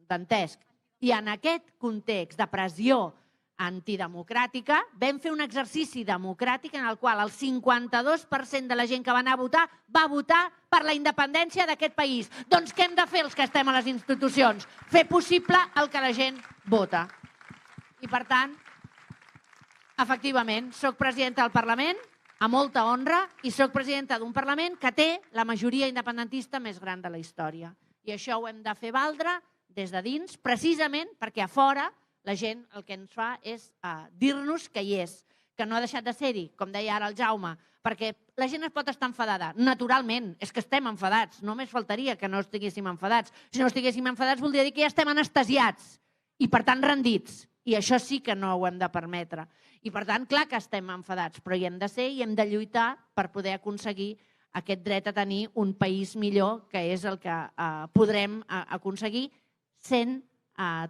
dantesc. I en aquest context de pressió antidemocràtica vam fer un exercici democràtic en el qual el 52% de la gent que va anar a votar va votar per la independència d'aquest país. Doncs què hem de fer els que estem a les institucions? Fer possible el que la gent vota. I per tant, efectivament, soc presidenta del Parlament, a molta honra, i soc presidenta d'un Parlament que té la majoria independentista més gran de la història. I això ho hem de fer valdre des de dins, precisament perquè a fora la gent el que ens fa és dir-nos que hi és, que no ha deixat de ser-hi, com deia ara el Jaume, perquè la gent es pot estar enfadada. Naturalment, és que estem enfadats. Només faltaria que no estiguéssim enfadats. Si no estiguéssim enfadats, voldria dir que ja estem anestesiats i, per tant, rendits. I això sí que no ho hem de permetre. I, per tant, clar que estem enfadats, però hi hem de ser i hem de lluitar per poder aconseguir aquest dret a tenir un país millor, que és el que podrem aconseguir sent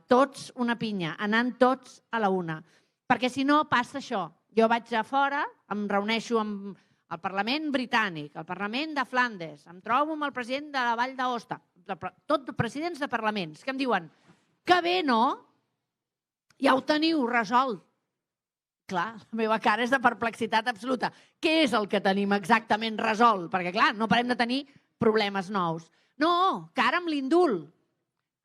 tots una pinya, anant tots a la una. Perquè si no passa això. Jo vaig a fora, em reuneixo amb el Parlament britànic, el Parlament de Flandes, em trobo amb el president de la Vall d'Aosta, tot presidents de parlaments, que em diuen que bé, no? Ja ho teniu resolt. Clar, la meva cara és de perplexitat absoluta. Què és el que tenim exactament resolt? Perquè, clar, no parem de tenir problemes nous. No, que ara amb l'indult,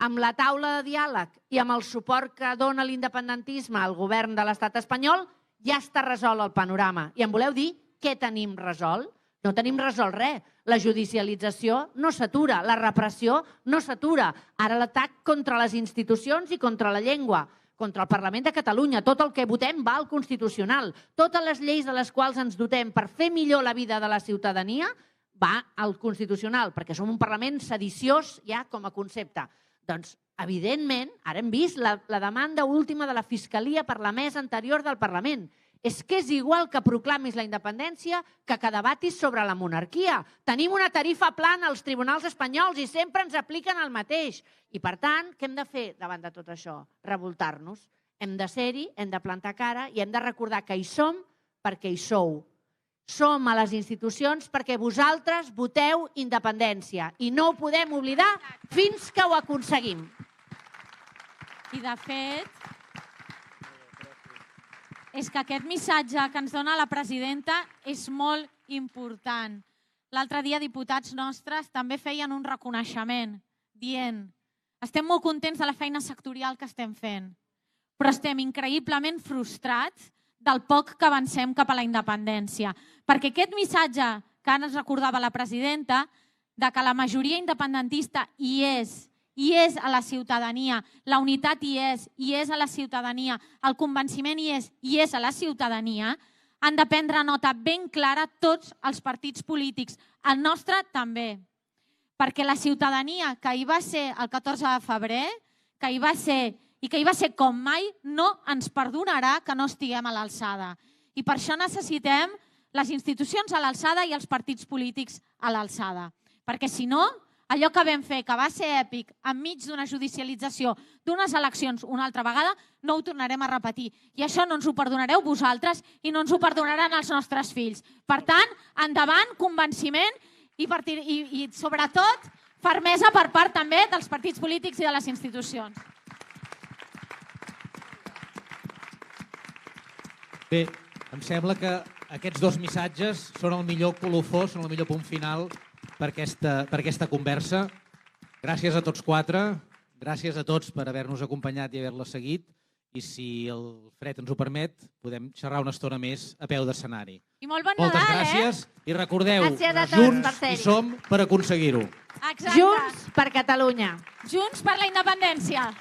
amb la taula de diàleg i amb el suport que dona l'independentisme al govern de l'estat espanyol, ja està resolt el panorama. I em voleu dir què tenim resolt? No tenim resolt res. La judicialització no s'atura, la repressió no s'atura. Ara l'atac contra les institucions i contra la llengua, contra el Parlament de Catalunya. Tot el que votem va al Constitucional. Totes les lleis de les quals ens dotem per fer millor la vida de la ciutadania va al Constitucional, perquè som un Parlament sediciós ja com a concepte. Doncs, evidentment, ara hem vist la demanda última de la Fiscalia per la mesa anterior del Parlament. És que és igual que proclamis la independència que debatis sobre la monarquia. Tenim una tarifa plana als tribunals espanyols i sempre ens apliquen el mateix. I, per tant, què hem de fer davant de tot això? Revoltar-nos. Hem de ser-hi, hem de plantar cara i hem de recordar que hi som perquè hi sou. Som a les institucions perquè vosaltres voteu independència i no ho podem oblidar fins que ho aconseguim. I, de fet, és que aquest missatge que ens dona la presidenta és molt important. L'altre dia diputats nostres també feien un reconeixement dient: estem molt contents de la feina sectorial que estem fent, però estem increïblement frustrats del poc que avancem cap a la independència. Perquè aquest missatge que ara ens recordava la presidenta, de que la majoria independentista hi és a la ciutadania, la unitat hi és a la ciutadania, el convenciment hi és a la ciutadania, han de prendre nota ben clara tots els partits polítics, el nostre també. Perquè la ciutadania que hi va ser el 14 de febrer, que hi va ser i que hi va ser com mai, no ens perdonarà que no estiguem a l'alçada. I per això necessitem les institucions a l'alçada i els partits polítics a l'alçada. Perquè si no, allò que vam fer, que va ser èpic, enmig d'una judicialització d'unes eleccions una altra vegada, no ho tornarem a repetir. I això no ens ho perdonareu vosaltres i no ens ho perdonaran els nostres fills. Per tant, endavant, convenciment i sobretot, fermesa per part també dels partits polítics i de les institucions. Bé, em sembla que aquests dos missatges són el millor colofó, són el millor punt final per aquesta conversa. Gràcies a tots quatre, gràcies a tots per haver-nos acompanyat i haver-la seguit, i si el fred ens ho permet, podem xerrar una estona més a peu d'escenari. I molt bon Nadal, Moltes gràcies, i recordeu, junts hi som per aconseguir-ho. Junts per Catalunya. Junts per la independència.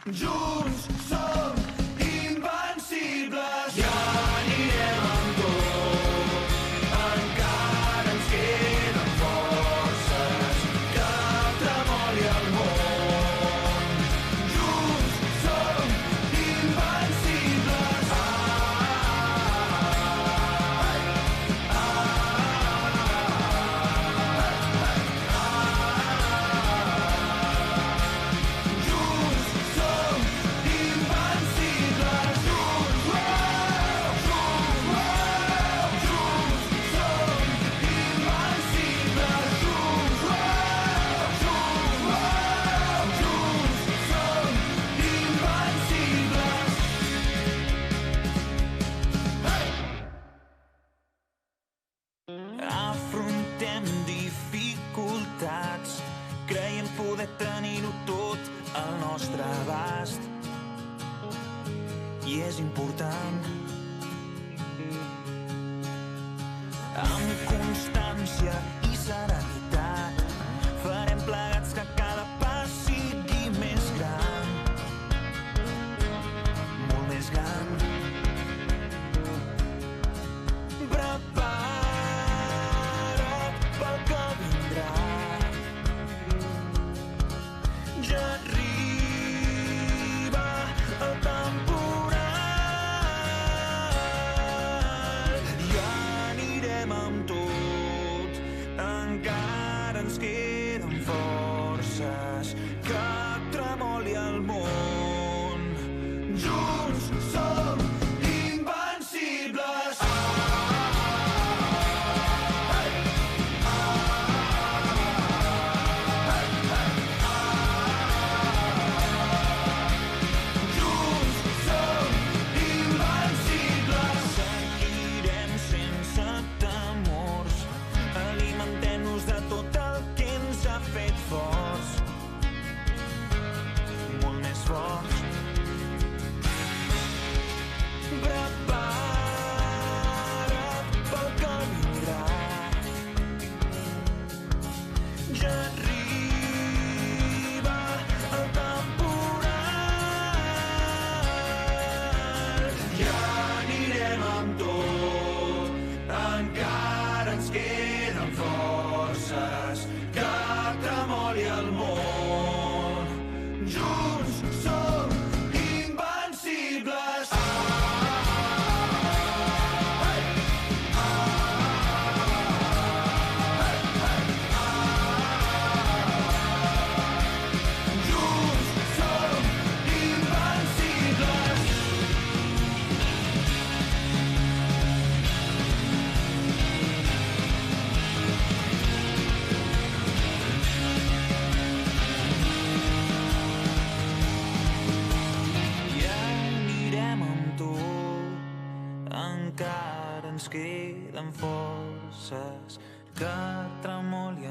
Junts som invencibles, ja anirem amb tot, encara ens queden forces, que tremoli el món. Junts som invencibles, afrontem dificultats, creiem poder tenir-ho tot al nostre abast. I és important, amb constància i serenitat, farem plegats que cada pas sigui més gran, molt més gran. Prepara't pel que vindrà, ja arriba el temporal. encara ens queden forces, que tremoli el món. Junts som invencibles. Encara ens queden forces, que tremoli